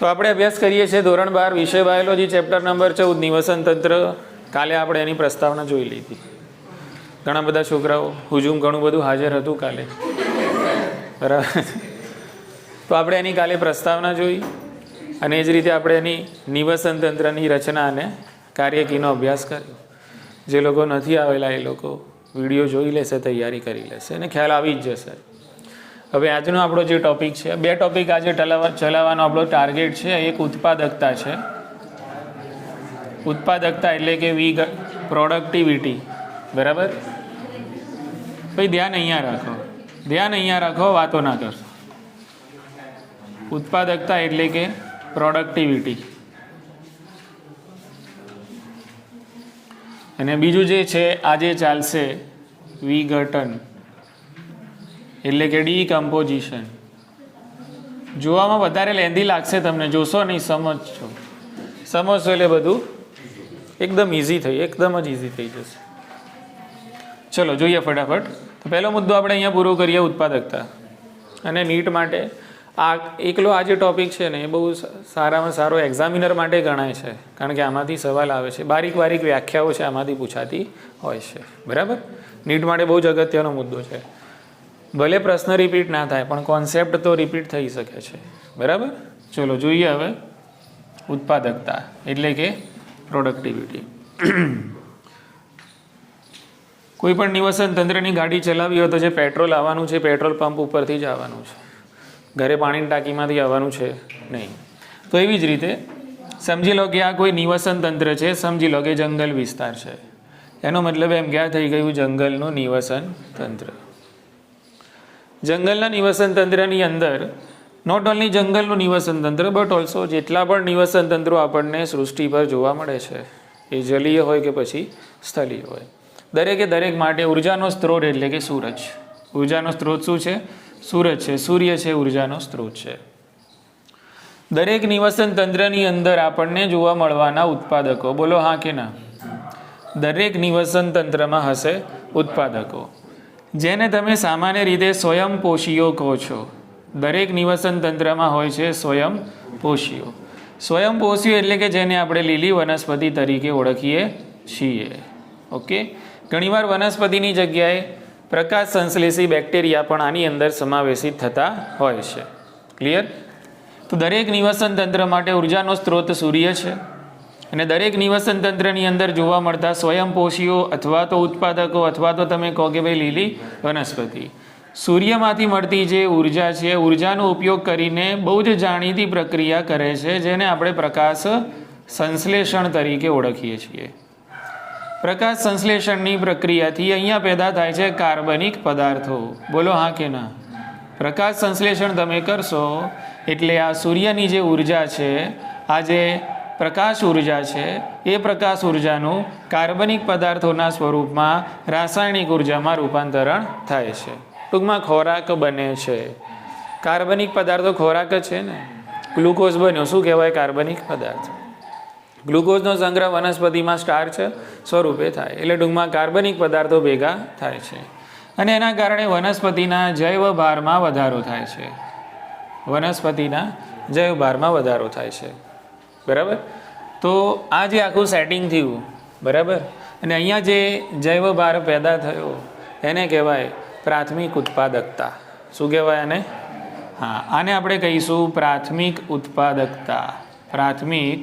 તો આપણે અભ્યાસ કરીએ છીએ ધોરણ 12 વિષય બાયોલોજી ચેપ્ટર નંબર 14 નિવસન તંત્ર. કાલે આપણે એની પ્રસ્તાવના જોઈ લીધી. ઘણા બધા છોકરાઓ હુજુમ ઘણું બધું હાજર હતું કાલે, બરાબર. તો આપણે એની કાલે પ્રસ્તાવના જોઈ અને એ જ રીતે આપણે એની નિવસન તંત્રની રચના અને કાર્યકીનો અભ્યાસ કર્યો. જે લોકો નથી આવેલા એ લોકો વિડીયો જોઈ લેશે, તૈયારી કરી લેશે અને ખ્યાલ આવી જ જશે. હવે આજનો આપણો જે ટોપિક છે, બે ટોપિક આજે ચલાવવાનો આપણો ટાર્ગેટ છે. એક ઉત્પાદકતા છે. ઉત્પાદકતા એટલે કે પ્રોડક્ટિવિટી, બરાબર. ભાઈ ધ્યાન અહીંયા રાખો, ધ્યાન અહીંયા રાખો, વાતો ના કરશો. ઉત્પાદકતા એટલે કે પ્રોડક્ટિવિટી. અને બીજું જે છે આજે ચાલશે વિઘટન એટલે કે ડીકમ્પોઝિશન. જોવામાં વધારે લેન્ધી લાગશે, તમને જોશો નહીં, સમજશો એટલે બધું એકદમ ઇઝી એકદમ જ ઇઝી થઈ જશે. ચલો જોઈએ ફટાફટ. તો પહેલો મુદ્દો આપણે અહીંયા પૂરો કરીએ, ઉત્પાદકતા. અને નીટ માટે આ એકલો આ જે ટોપિક છે ને એ બહુ સારામાં સારો એક્ઝામિનર માટે ગણાય છે, કારણ કે આમાંથી સવાલ આવે છે, બારીક વ્યાખ્યાઓ છે આમાંથી પૂછાતી હોય છે, બરાબર. નીટ માટે બહુ જ અગત્યનો મુદ્દો છે. ભલે પ્રશ્ન રિપીટ ના થાય પણ કોન્સેપ્ટ તો રિપીટ થઈ શકે છે, બરાબર. ચલો જોઈએ હવે ઉત્પાદકતા એટલે કે પ્રોડક્ટિવિટી. કોઈ પણ નિવસન તંત્રની ગાડી ચલાવી હોય તો જે પેટ્રોલ આવવાનું છે પેટ્રોલ પંપ ઉપરથી જ આવવાનું છે, ઘરે પાણીની ટાંકીમાંથી આવવાનું છે નહીં. તો એવી જ રીતે સમજી લો કે આ કોઈ નિવસન તંત્ર છે, સમજી લો કે જંગલ વિસ્તાર છે. એનો મતલબ એમ ક્યાં થઈ ગયું, જંગલનું નિવસન તંત્ર. જંગલના નિવસન તંત્રની અંદર નોટ ઓનલી જંગલનું નિવસન તંત્ર બટ ઓલ્સો જેટલા પણ નિવસન તંત્રો આપણને સૃષ્ટિ પર જોવા મળે છે, એ જલીય હોય કે પછી સ્થલીય હોય, દરેકે દરેક માટે ઉર્જાનો સ્ત્રોત એટલે કે સૂરજ. ઉર્જાનો સ્ત્રોત શું છે? સૂરજ છે, સૂર્ય છે, ઉર્જાનો સ્ત્રોત છે. દરેક નિવસન તંત્રની અંદર આપણને જોવા મળવાના ઉત્પાદકો, બોલો હા કે ના? દરેક નિવસન તંત્રમાં હશે ઉત્પાદકો, જેને તમે સામાન્ય રીતે સ્વયંપોષીઓ કહો છો. દરેક નિવસન તંત્રમાં હોય છે સ્વયંપોષીઓ. સ્વયંપોષીઓ એટલે કે જેને આપણે લીલી વનસ્પતિ તરીકે ઓળખીએ છીએ. ઓકે. ઘણીવાર વનસ્પતિની જગ્યાએ પ્રકાશ સંશ્લેષી બેક્ટેરિયા પણ આની અંદર સમાવેશિત થતા હોય છે. ક્લિયર? તો દરેક નિવસન તંત્ર માટે ઉર્જાનો સ્ત્રોત સૂર્ય છે અને દરેક નિવસન તંત્રની અંદર જોવા મળતા સ્વયંપોષીઓ અથવા તો ઉત્પાદકો અથવા તો તમે કહો કે ભાઈ લીલી વનસ્પતિ, સૂર્યમાંથી મળતી જે ઉર્જા છે, ઉર્જાનો ઉપયોગ કરીને બહુ જ જાણીતી પ્રક્રિયા કરે છે, જેને આપણે પ્રકાશ સંશ્લેષણ તરીકે ઓળખીએ છીએ. પ્રકાશ સંશ્લેષણની પ્રક્રિયાથી અહીંયા પેદા થાય છે કાર્બનિક પદાર્થો. બોલો હા કે ના? પ્રકાશ સંશ્લેષણ તમે કરશો એટલે આ સૂર્યની જે ઉર્જા છે, આ જે પ્રકાશ ઉર્જા છે, એ પ્રકાશ ઉર્જાનું કાર્બનિક પદાર્થોના સ્વરૂપમાં રાસાયણિક ઉર્જામાં રૂપાંતરણ થાય છે. ટૂંકમાં ખોરાક બને છે. કાર્બનિક પદાર્થો ખોરાક જ છે ને. ગ્લુકોઝ બન્યો, શું કહેવાય? કાર્બનિક પદાર્થ. ગ્લુકોઝનો સંગ્રહ વનસ્પતિમાં સ્ટાર્ચ સ્વરૂપે થાય, એટલે ટૂંકમાં કાર્બનિક પદાર્થો ભેગા થાય છે અને એના કારણે વનસ્પતિના જૈવ ભારમાં વધારો થાય છે. વનસ્પતિના જૈવ ભારમાં વધારો થાય છે, બરાબર. તો આ જે આખું સેટિંગ થયું, બરાબર, અને અહીંયા જે જૈવ ભાર પેદા થયો એને કહેવાય પ્રાથમિક ઉત્પાદકતા. શું કહેવાય આને? હા, આને આપણે કહીશું પ્રાથમિક ઉત્પાદકતા. પ્રાથમિક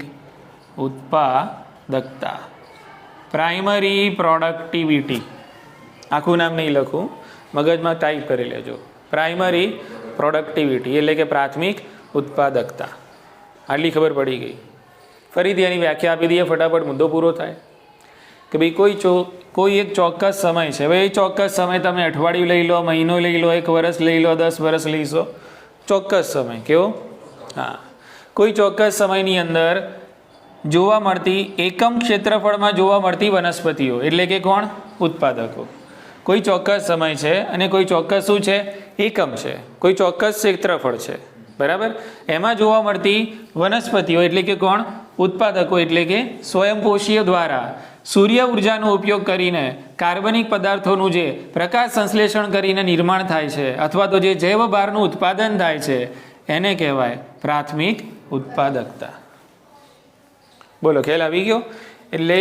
ઉત્પાદકતા, પ્રાઇમરી પ્રોડક્ટિવિટી. આખું નામ નહીં લખું, મગજમાં ટાઈપ કરી લેજો. પ્રાઇમરી પ્રોડક્ટિવિટી એટલે કે પ્રાથમિક ઉત્પાદકતા. આટલી ખબર પડી ગઈ. ફરીથી એની વ્યાખ્યા આપી દઈએ, ફટાફટ મુદ્દો પૂરો થાય. કે ભાઈ કોઈ એક ચોક્કસ સમય છે, ભાઈ એ ચોક્કસ સમય તમે અઠવાડિયું લઈ લો, મહિનો લઈ લો, 1 વર્ષ લઈ લો, 10 વર્ષ લઈ લો, ચોક્કસ સમય. કેવો? હા, કોઈ ચોક્કસ સમયની અંદર જોવા મળતી એકમ ક્ષેત્રફળમાં જોવા મળતી વનસ્પતિઓ એટલે કે કોણ? ઉત્પાદકો. કોઈ ચોક્કસ સમય છે અને કોઈ ચોક્કસ શું છે? એકમ છે. કોઈ ચોક્કસ ક્ષેત્રફળ છે, બરાબર. એમાં જોવા મળતી વનસ્પતિઓ એટલે કે કોણ? ઉત્પાદકો એટલે કે સ્વયંપોષીઓ દ્વારા સૂર્ય ઉર્જાનો ઉપયોગ કરીને કાર્બનિક પદાર્થોનું જે પ્રકાશ સંશ્લેષણ કરીને નિર્માણ થાય છે અથવા તો જે જૈવ ભારનું ઉત્પાદન થાય છે એને કહેવાય પ્રાથમિક ઉત્પાદકતા. બોલો ખ્યાલ આવી ગયો? એટલે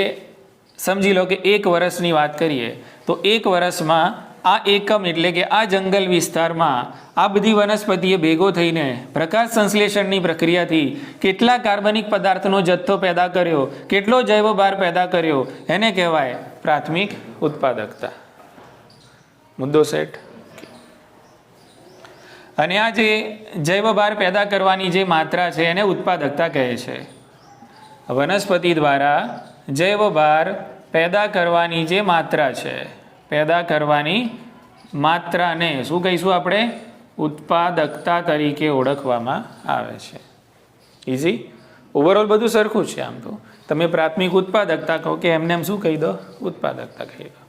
સમજી લો કે 1 વર્ષની વાત કરીએ તો 1 વર્ષમાં આ એકમ એટલે કે આ જંગલ વિસ્તારમાં આ બધી વનસ્પતિએ ભેગો થઈને પ્રકાશ સંશ્લેષણની પ્રક્રિયાથી કેટલા કાર્બનિક પદાર્થનો જથ્થો પેદા કર્યો, કેટલો જૈવ ભાર પેદા કર્યો, એને કહેવાય પ્રાથમિક ઉત્પાદકતા. મુદ્દો સેટ. અને આ જે જૈવ ભાર પેદા કરવાની જે માત્રા છે એને ઉત્પાદકતા કહે છે. વનસ્પતિ દ્વારા જૈવ ભાર પેદા કરવાની જે માત્રા છે, પેદા કરવાની માત્રાને શું કહીશું આપણે? ઉત્પાદકતા તરીકે ઓળખવામાં આવે છે. ઇઝી. ઓવરઓલ બધું સરખું છે. આમ તો તમે પ્રાથમિક ઉત્પાદકતા કહો કે એમને એમ શું કહી દો? ઉત્પાદકતા કહી દો.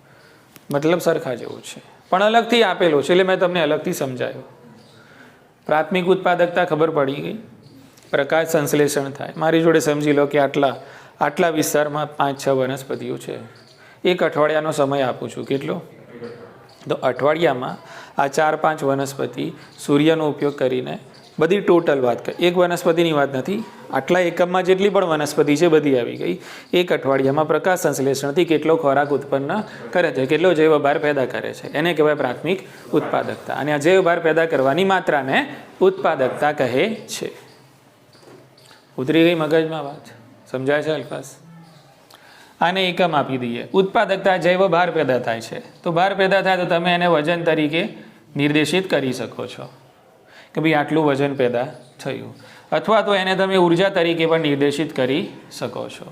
મતલબ સરખા જેવું છે, પણ અલગથી આપેલું છે એટલે મેં તમને અલગથી સમજાવ્યું. પ્રાથમિક ઉત્પાદકતા ખબર પડી ગઈ. પ્રકાશ સંશ્લેષણ થાય. મારી જોડે સમજી લો કે આટલા વિસ્તારમાં 5-6 વનસ્પતિઓ છે. 1 અઠવાડિયાનો સમય આપું છું. કેટલો? તો અઠવાડિયામાં આ 4-5 વનસ્પતિ સૂર્યનો ઉપયોગ કરીને બધી ટોટલ વાત કરી. એક વનસ્પતિની વાત નથી, આટલા એકમમાં જેટલી પણ વનસ્પતિ છે બધી આવી ગઈ. 1 અઠવાડિયામાં પ્રકાશ સંશ્લેષણથી કેટલો ખોરાક ઉત્પન્ન કરે છે, કેટલો જૈવ ભાર પેદા કરે છે, એને કહેવાય પ્રાથમિક ઉત્પાદકતા. અને આ જૈવ ભાર પેદા કરવાની માત્રાને ઉત્પાદકતા કહે છે. ઉતરી ગઈ મગજમાં વાત? સમજાય છે અલ્ફાસ? આને એકમ આપી દઈએ. ઉત્પાદકતા જૈવ ભાર પેદા થાય છે. તો ભાર પેદા થાય તો તમે એને વજન તરીકે નિર્દેશિત કરી શકો છો કે ભાઈ આટલું વજન પેદા થયું, અથવા તો એને તમે ઉર્જા તરીકે પણ નિર્દેશિત કરી શકો છો.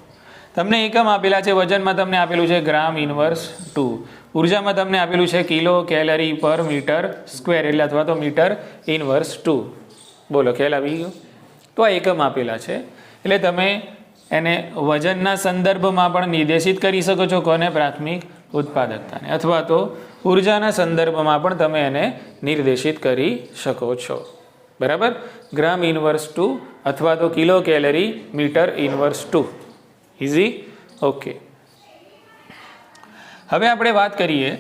તમને એકમ આપેલા છે. વજનમાં તમને આપેલું છે g/2. ઉર્જામાં તમને આપેલું છે કિલો કેલરી પર મીટર સ્ક્વેર, એટલે અથવા તો m/2. બોલો ખ્યાલ આવી ગયો? તો આ એકમ આપેલા છે એટલે તમે એને વજનના સંદર્ભમાં પણ નિર્દેશિત કરી શકો છો. કોને? પ્રાથમિક ઉત્પાદકતાને. અથવા તો ઉર્જાના સંદર્ભમાં પણ તમે એને નિર્દેશિત કરી શકો છો. બરાબર? g/2 અથવા તો kilo calorie m/2. Easy? Okay. હવે આપણે વાત કરીએ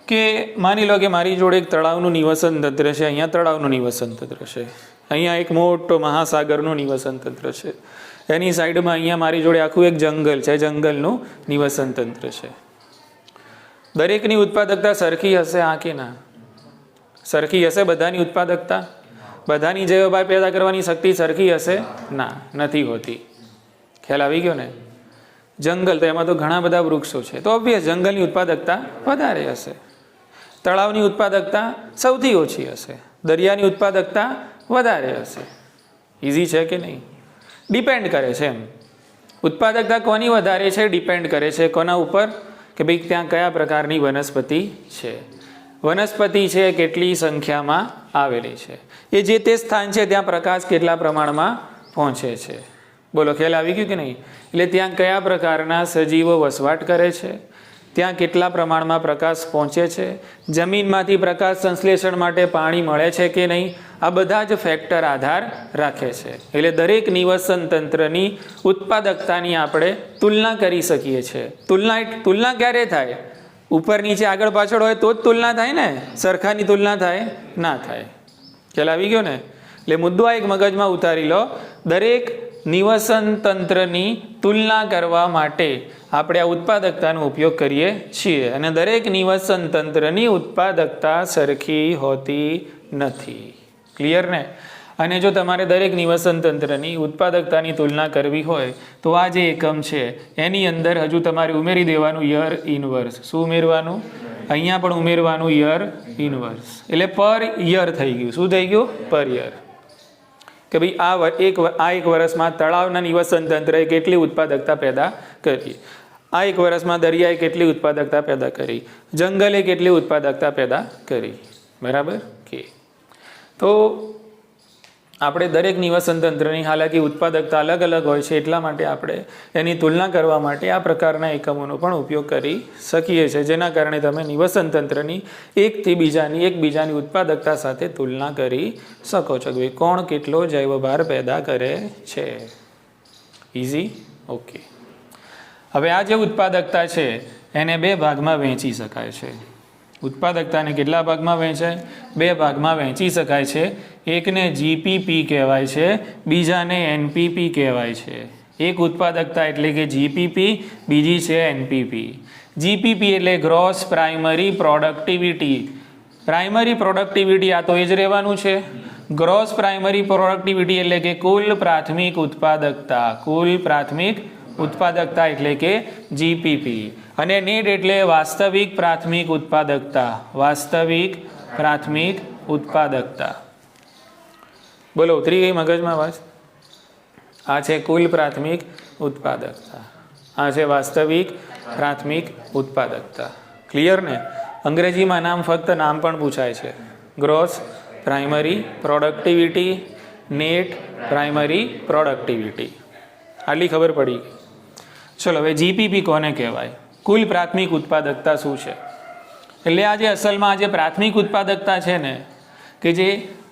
કે માની લો કે મારી જોડે એક તળાવનું નિવસન તંત્ર છે. અહીંયા તળાવનું નિવસન તંત્ર છે. અહીંયા એક મોટો મહાસાગરનું નિવસન તંત્ર છે. એની સાઈડમાં અહીંયા મારી જોડે આખું એક જંગલ છે. જંગલનું નિવસન તંત્ર છે. દરેકની ઉત્પાદકતા સરખી હશે? આ કે ના? સરખી હશે બધાની ઉત્પાદકતા? બધાની જૈવ ભાર પેદા કરવાની શક્તિ સરખી હશે? ના, નથી હોતી. ખ્યાલ આવી ગયો ને? જંગલ તો એમાં તો ઘણા બધા વૃક્ષો છે, તો ઓબ્વિયસ જંગલની ઉત્પાદકતા વધારે હશે. તળાવની ઉત્પાદકતા સૌથી ઓછી હશે. દરિયાની ઉત્પાદકતા વધારે હશે. ઇઝી છે કે નહીં? ડિપેન્ડ કરે છે એમ. ઉત્પાદકતા કોની વધારે છે? ડિપેન્ડ કરે છે કોના ઉપર? કે ભાઈ ત્યાં કયા પ્રકારની વનસ્પતિ છે. વનસ્પતિ છે કેટલી સંખ્યામાં આવેલી છે, એ જે તે સ્થાન છે ત્યાં પ્રકાશ કેટલા પ્રમાણમાં પહોંચે છે. બોલો ખ્યાલ આવી ગયું કે નહીં? એટલે ત્યાં કયા પ્રકારના સજીવો વસવાટ કરે છે, ત્યાં કેટલા પ્રમાણમાં પ્રકાશ પહોંચે છે, જમીનમાંથી પ્રકાશ સંશ્લેષણ માટે પાણી મળે છે કે નહીં, આ બધા જ ફેક્ટર આધાર રાખે છે. એટલે દરેક નિવસન તંત્રની ઉત્પાદકતાની આપણે તુલના કરી શકીએ છીએ. તુલના ક્યારે થાય? ઉપર નીચે આગળ પાછળ હોય તો જ તુલના થાય ને. સરખાની તુલના થાય? ના થાય. ખ્યાલ આવી ગયો ને? એટલે મુદ્દો આ એક મગજમાં ઉતારી લો. દરેક નિવસન તંત્રની તુલના કરવા માટે આપણે આ ઉત્પાદકતાનો ઉપયોગ કરીએ છીએ. અને દરેક નિવસન તંત્રની ઉત્પાદકતા સરખી હોતી નથી. ક્લિયર ને? અને જો તમારે દરેક નિવસન તંત્રની ઉત્પાદકતાની તુલના કરવી હોય તો આ જે એકમ છે એની અંદર હજુ તમારે ઉમેરી દેવાનું યર ઇનવર્સ. શું ઉમેરવાનું? અહીંયા પણ ઉમેરવાનું યર ઇનવર્સ. એટલે પર યર થઈ ગયું. શું થઈ ગયું? પર યર. કે ભાઈ આ એક વર્ષમાં તળાવના નિવસન તંત્રએ કેટલી ઉત્પાદકતા પેદા કરી, આ એક વર્ષમાં દરિયાએ કેટલી ઉત્પાદકતા પેદા કરી, જંગલે કેટલી ઉત્પાદકતા પેદા કરી. બરાબર કે? તો આપણે દરેક નિવસન તંત્રની હાલાકી ઉત્પાદકતા અલગ અલગ હોય છે, એટલા માટે આપણે એની તુલના કરવા માટે આ પ્રકારના એકમોનો પણ ઉપયોગ કરી શકીએ છીએ, જેના કારણે તમે નિવસન તંત્રની એકબીજાની ઉત્પાદકતા સાથે તુલના કરી શકો છો કે કોણ કેટલો જૈવ ભાર પેદા કરે છે. ઇઝી? ઓકે. હવે આ જે ઉત્પાદકતા છે એને 2 ભાગમાં વહેંચી શકાય છે. ઉત્પાદકતાને કેટલા ભાગમાં વહેંચાય? 2 ભાગમાં વહેંચી શકાય છે. એકને જીપીપી કહેવાય છે, બીજાને એનપીપી કહેવાય છે. એક ઉત્પાદકતા એટલે કે જીપીપી, બીજી છે એનપીપી. જીપીપી એટલે gross primary productivity. Primary productivity આ તો એ જ રહેવાનું છે. ગ્રોસ પ્રાઇમરી પ્રોડક્ટિવિટી એટલે કે કુલ પ્રાથમિક ઉત્પાદકતા. કુલ પ્રાથમિક ઉત્પાદકતા એટલે કે જીપીપી. અને નેટ એટલે વાસ્તવિક પ્રાથમિક ઉત્પાદકતા. વાસ્તવિક પ્રાથમિક ઉત્પાદકતા. બોલો ઉતરી ગઈ મગજમાં વાત? આ છે કુલ પ્રાથમિક ઉત્પાદકતા, આ છે વાસ્તવિક પ્રાથમિક ઉત્પાદકતા. ક્લિયર ને? અંગ્રેજીમાં નામ ફક્ત નામ પણ પૂછાય છે. Gross primary productivity, net primary productivity. આટલી ખબર પડી ગઈ. ચલો હવે જીપીપી કોને કહેવાય? કુલ પ્રાથમિક ઉત્પાદકતા શું છે? એટલે આજે અસલમાં આજે પ્રાથમિક ઉત્પાદકતા છે ને, કે જે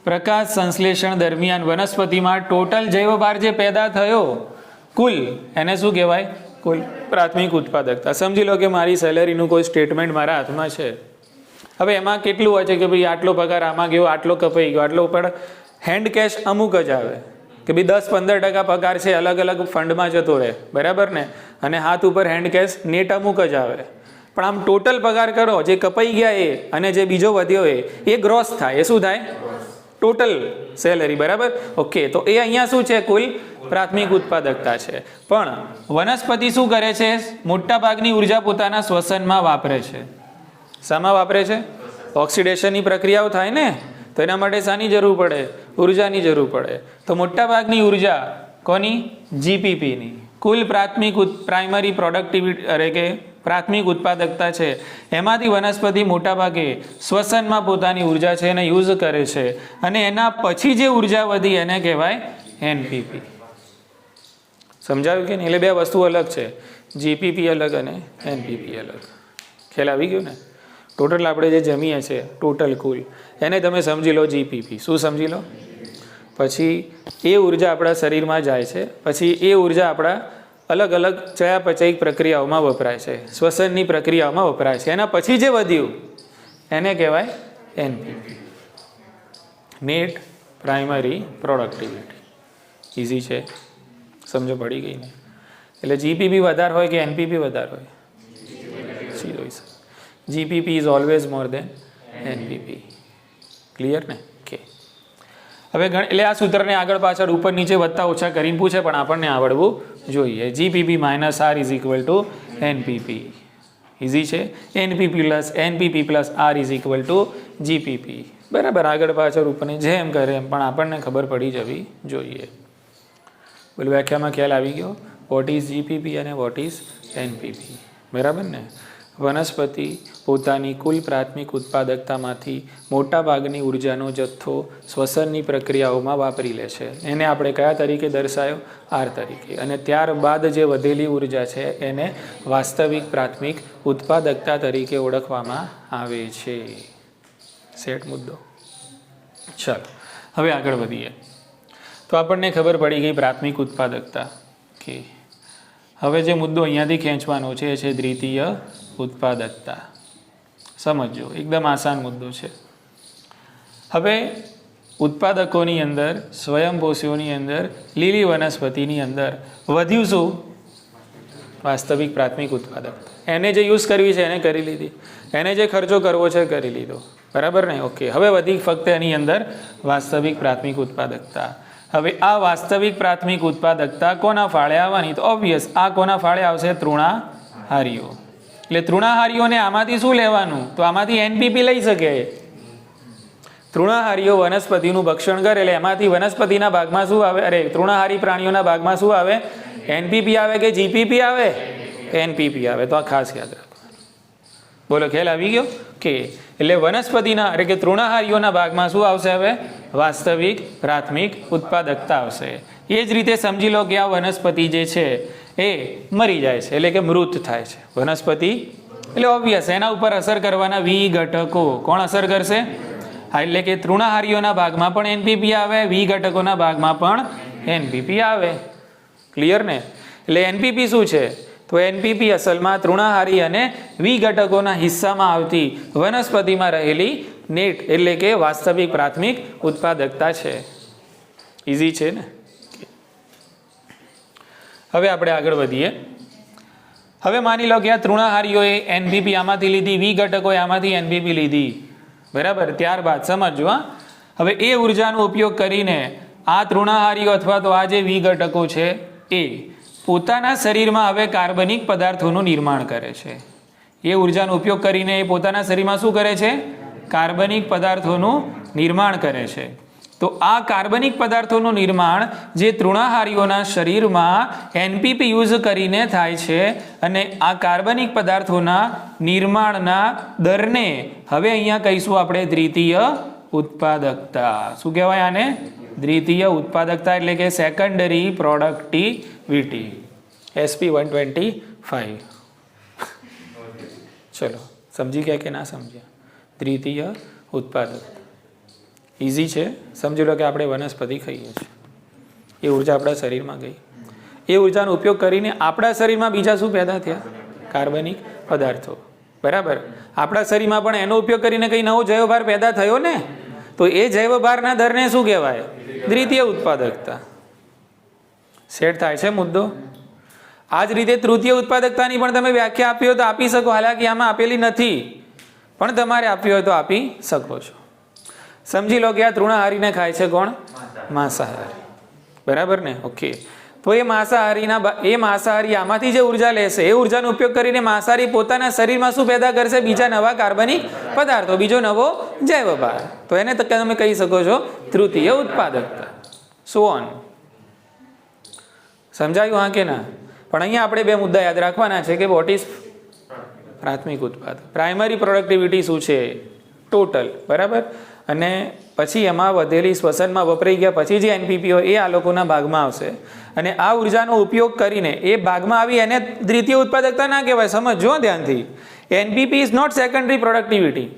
પ્રકાશ સંશ્લેષણ દરમિયાન વનસ્પતિમાં ટોટલ જૈવભાર જે પેદા થયો કુલ, એને શું કહેવાય? કુલ પ્રાથમિક ઉત્પાદકતા. સમજી લો કે મારી સેલેરીનું કોઈ સ્ટેટમેન્ટ મારા હાથમાં છે. હવે એમાં કેટલું હોય છે કે ભાઈ આટલો પગાર આમાં ગયો, આટલો કપાઈ ગયો, આટલો પણ હેન્ડ કેશ અમુક જ આવે કે ભાઈ 10-15% પગાર છે અલગ અલગ ફંડમાં જતો રહે, બરાબર ને? અને હાથ ઉપર હેન્ડ કેશ નેટ અમુક જ આવે. પણ આમ ટોટલ પગાર કરો, જે કપાઈ ગયા એ અને જે બીજો વધ્યો એ ગ્રોસ થાય. એ શું થાય? ટોટલ સેલેરી, બરાબર? ઓકે, તો એ અહીંયા શું છે? કુલ પ્રાથમિક ઉત્પાદકતા છે. પણ વનસ્પતિ શું કરે છે? મોટા ભાગની ઉર્જા પોતાના શ્વસનમાં વાપરે છે. શામાં વાપરે છે? ઓક્સિડેશનની પ્રક્રિયાઓ થાય ને, તો એના માટે શાની જરૂર પડે? ઉર્જાની જરૂર પડે. તો મોટા ભાગની ઉર્જા કોની? જીપીપીની. કુલ પ્રાથમિક પ્રાઇમરી પ્રોડક્ટિવિટી અરે કે પ્રાથમિક ઉત્પાદકતા છે, એમાંથી વનસ્પતિ મોટા ભાગે શ્વસનમાં પોતાની ઉર્જા છે એને યુઝ કરે છે. અને એના પછી જે ઉર્જા વધી એને કહેવાય એનપીપી. સમજાવ્યું કે નહીં? એટલે બે વસ્તુ અલગ છે, જીપીપી અલગ અને એનપીપી અલગ. ખ્યાલ આવી ગયો ને? ટોટલ આપણે જે જમીએ છીએ ટોટલ કુલ, એને તમે સમજી લો જીપીપી. શું સમજી લો? પછી એ ઉર્જા આપણા શરીરમાં જાય છે, પછી એ ઉર્જા આપણા અલગ અલગ ચયાપચયિક પ્રક્રિયાઓમાં વપરાય છે, શ્વસનની પ્રક્રિયાઓમાં વપરાય છે. એના પછી જે વધ્યું એને કહેવાય NPP, net primary productivity. Easy છે, સમજો પડી ગઈ ને? એટલે જીપીપી વધારે હોય કે એનપીપી વધારે હોય? GPP is always more than NPP. Clear ને? ઓકે. હવે એટલે આ સૂત્રને આગળ પાછળ ઉપર નીચે વધતા ઓછા કરીને પૂછે, પણ આપણને આવડવું જોઈએ. GPP minus R is equal to NPP. Easy છે. NPP plus R is equal to GPP. બરાબર, આગળ પાછળ ઉપરની જેમ કરે એમ, પણ આપણને ખબર પડી જવી જોઈએ. બોલ, વ્યાખ્યામાં ખ્યાલ આવી ગયો? વોટ ઇઝ જીપીપી અને વોટ ઇઝ એનપીપી. બરાબર ને? વનસ્પતિ પોતાની કુલ પ્રાથમિક ઉત્પાદકતામાંથી મોટા ભાગની ઉર્જાનો જથ્થો શ્વસનની પ્રક્રિયાઓમાં વાપરી લે છે. એને આપણે કયા તરીકે દર્શાવ્યો? આર તરીકે. અને ત્યારબાદ જે વધેલી ઉર્જા છે એને વાસ્તવિક પ્રાથમિક ઉત્પાદકતા તરીકે ઓળખવામાં આવે છે. સેટ મુદ્દો. ચાલો હવે આગળ વધીએ. તો આપણને ખબર પડી ગઈ પ્રાથમિક ઉત્પાદકતા. કે હવે જે મુદ્દો અહીંયાથી ખેંચવાનો છે એ છે દ્વિતીય ઉત્પાદકતા. સમજો, એકદમ આસાન મુદ્દો છે. હવે ઉત્પાદકોની અંદર, સ્વયંપોષીઓની અંદર, લીલી વનસ્પતિની અંદર વધ્યું શું? વાસ્તવિક પ્રાથમિક ઉત્પાદકતા. એને જે યુઝ કરવી છે એને કરી લીધી, એને જે ખર્ચો કરવો છે કરી લીધો, બરાબર ને? ઓકે. હવે વધી ફક્ત એની અંદર વાસ્તવિક પ્રાથમિક ઉત્પાદકતા. હવે આ વાસ્તવિક પ્રાથમિક ઉત્પાદકતા કોના ફાળે આવવાની? તો ઓબ્વિયસ આ કોના ફાળે આવશે? તૃણાહારીઓ. એટલે તૃણાહારીઓને આમાંથી શું લેવાનું? તો આમાંથી એનપીપી લઈ શકે. તૃણાહારીઓ વનસ્પતિનું ભક્ષણ કરે એટલે એમાંથી વનસ્પતિના ભાગમાં શું આવે? અરે, તૃણાહારી પ્રાણીઓના ભાગમાં શું આવે? એનપીપી આવે કે જીપીપી આવે? એનપીપી આવે. તો આ ખાસ યાદ રાખવાનું. બોલો, ખ્યાલ આવી ગયો? કે એટલે વનસ્પતિના અરે કે તૃણાહારીઓના ભાગમાં શું આવશે? હવે વાસ્તવિક પ્રાથમિક ઉત્પાદકતા આવશે. એ જ રીતે સમજી લો કે આ વનસ્પતિ જે છે એ મરી જાય છે, એટલે કે મૃત થાય છે વનસ્પતિ. એટલે ઓબ્વિયસ એના ઉપર અસર કરવાના વી ઘટકો કોણ અસર કરશે? એટલે કે તૃણાહારીઓના ભાગમાં પણ એનપીપી આવે, વી ઘટકોના ભાગમાં પણ એનપીપી આવે. ક્લિયર ને? એટલે એનપીપી શું છે? તો એનપીપી અસલમાં તૃણાહારી અને વી ઘટકોના હિસ્સામાં આવતી વનસ્પતિમાં રહેલી નેટ એટલે કે વાસ્તવિક પ્રાથમિક ઉત્પાદકતા છે. ઇઝી છે ને. હવે આપણે આગળ વધીએ. હવે માની લો કે આ તૃણાહારીઓએ એનપીપી આમાંથી લીધી, વી ઘટકોએ આમાંથી એનપીપી લીધી, બરાબર. ત્યારબાદ સમજો હા, હવે એ ઉર્જાનો ઉપયોગ કરીને આ તૃણાહારીઓ અથવા તો આ જે વી ઘટકો છે એ પોતાના શરીરમાં હવે કાર્બનિક પદાર્થોનું નિર્માણ કરે છે. એ ઉર્જાનો ઉપયોગ કરીને એ પોતાના શરીરમાં શું કરે છે? કાર્બનિક પદાર્થોનું નિર્માણ કરે છે. તો આ કાર્બનિક પદાર્થોનું નિર્માણ જે તૃણાહારીઓના શરીરમાં એનપીપી યુઝ કરીને થાય છે અને આ કાર્બનિક પદાર્થોના નિર્માણના દરને હવે અહીંયા કહીશું આપણે દ્વિતીય ઉત્પાદકતા. શું કહેવાય આને? દ્વિતીય ઉત્પાદકતા એટલે કે સેકન્ડરી પ્રોડક્ટિવિટી. SP 125. ચલો સમજી ગયા કે ના સમજ્યા? દ્વિતીય ઉત્પાદકતા ઇઝી છે. સમજી લો કે આપણે વનસ્પતિ ખાઈએ છીએ, એ ઉર્જા આપણા શરીરમાં ગઈ. એ ઉર્જાનો ઉપયોગ કરીને આપણા શરીરમાં બીજા શું પેદા થયા? કાર્બનિક પદાર્થો, બરાબર. આપણા શરીરમાં પણ એનો ઉપયોગ કરીને કંઈ નવો જૈવભાર પેદા થયો ને, તો એ જૈવભારના દરને શું કહેવાય? દ્વિતીય ઉત્પાદકતા. સેટ થાય છે મુદ્દો? આ જ રીતે તૃતીય ઉત્પાદકતાની પણ તમે વ્યાખ્યા આપી હોય તો આપી શકો. હાલાકી આમાં આપેલી નથી, પણ તમારે આપી હોય તો આપી શકો છો. સમજી લો કે આ તૃણાહારીને ખાય છે કોણ? માંસાહારી, બરાબર ને? ઓકે. તો એ માંસાહારી આમાંથી જે ઉર્જા લેશે એ ઉર્જાનો ઉપયોગ કરીને માંસાહારી પોતાના શરીરમાં શું પેદા કરશે? બીજા નવા કાર્બનિક પદાર્થો, બીજો નવો જૈવભાર. તો એને તમે કહી શકો છો તૃતીય ઉત્પાદકતા. So on. સમજાયું હા કે ના? પણ અહીંયા આપણે બે મુદ્દા યાદ રાખવાના છે કે વોટ ઇઝ પ્રાથમિક ઉત્પાદક, પ્રાઇમરી પ્રોડક્ટિવિટી શું છે ટોટલ, બરાબર. અને પછી એમાં વધેલી શ્વસનમાં વપરાઈ ગયા પછી જે એનપીપી હોય એ આ લોકોના ભાગમાં આવશે. અને આ ઉર્જાનો ઉપયોગ કરીને એ ભાગમાં આવી એને દ્વિતીય ઉત્પાદકતા ના કહેવાય. સમજો ધ્યાનથી. NPP is not secondary productivity.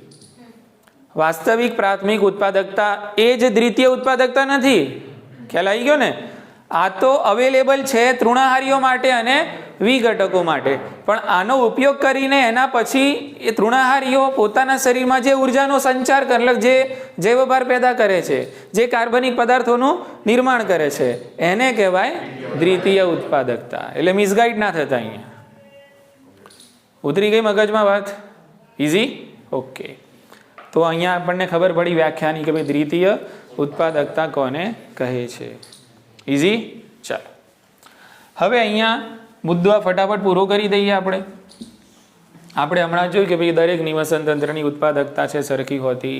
વાસ્તવિક પ્રાથમિક ઉત્પાદકતા એ જ દ્વિતીય ઉત્પાદકતા નથી. ખ્યાલ આવી ગયો ને? આ તો અવેલેબલ છે તૃણાહારીઓ માટે અને વી ઘટકો માટે, પણ આનો ઉપયોગ કરીને એના પછી એ તૃણાહારીઓ પોતાના શરીરમાં જે ઉર્જાનો સંચાર કરે, જે જૈવભાર પેદા કરે છે, જે કાર્બનિક પદાર્થોનું નિર્માણ કરે છે, એને કહેવાય દ્વિતીય ઉત્પાદકતા. એટલે મિસગાઈડ ના થતા. અહીંયા ઉતરી ગઈ મગજમાં વાત? ઇઝી? ઓકે. તો અહીંયા આપણને ખબર પડી વ્યાખ્યાની કે ભાઈ દ્વિતીય ઉત્પાદકતા કોને કહે છે. ઇઝી? ચાલો હવે અહીંયા મુદ્દો ફટાફટ પૂરો કરી દઈએ. આપણે હમણાં જોયું કે ભાઈ દરેક નિવસન તંત્રની ઉત્પાદકતા છે સરખી હોતી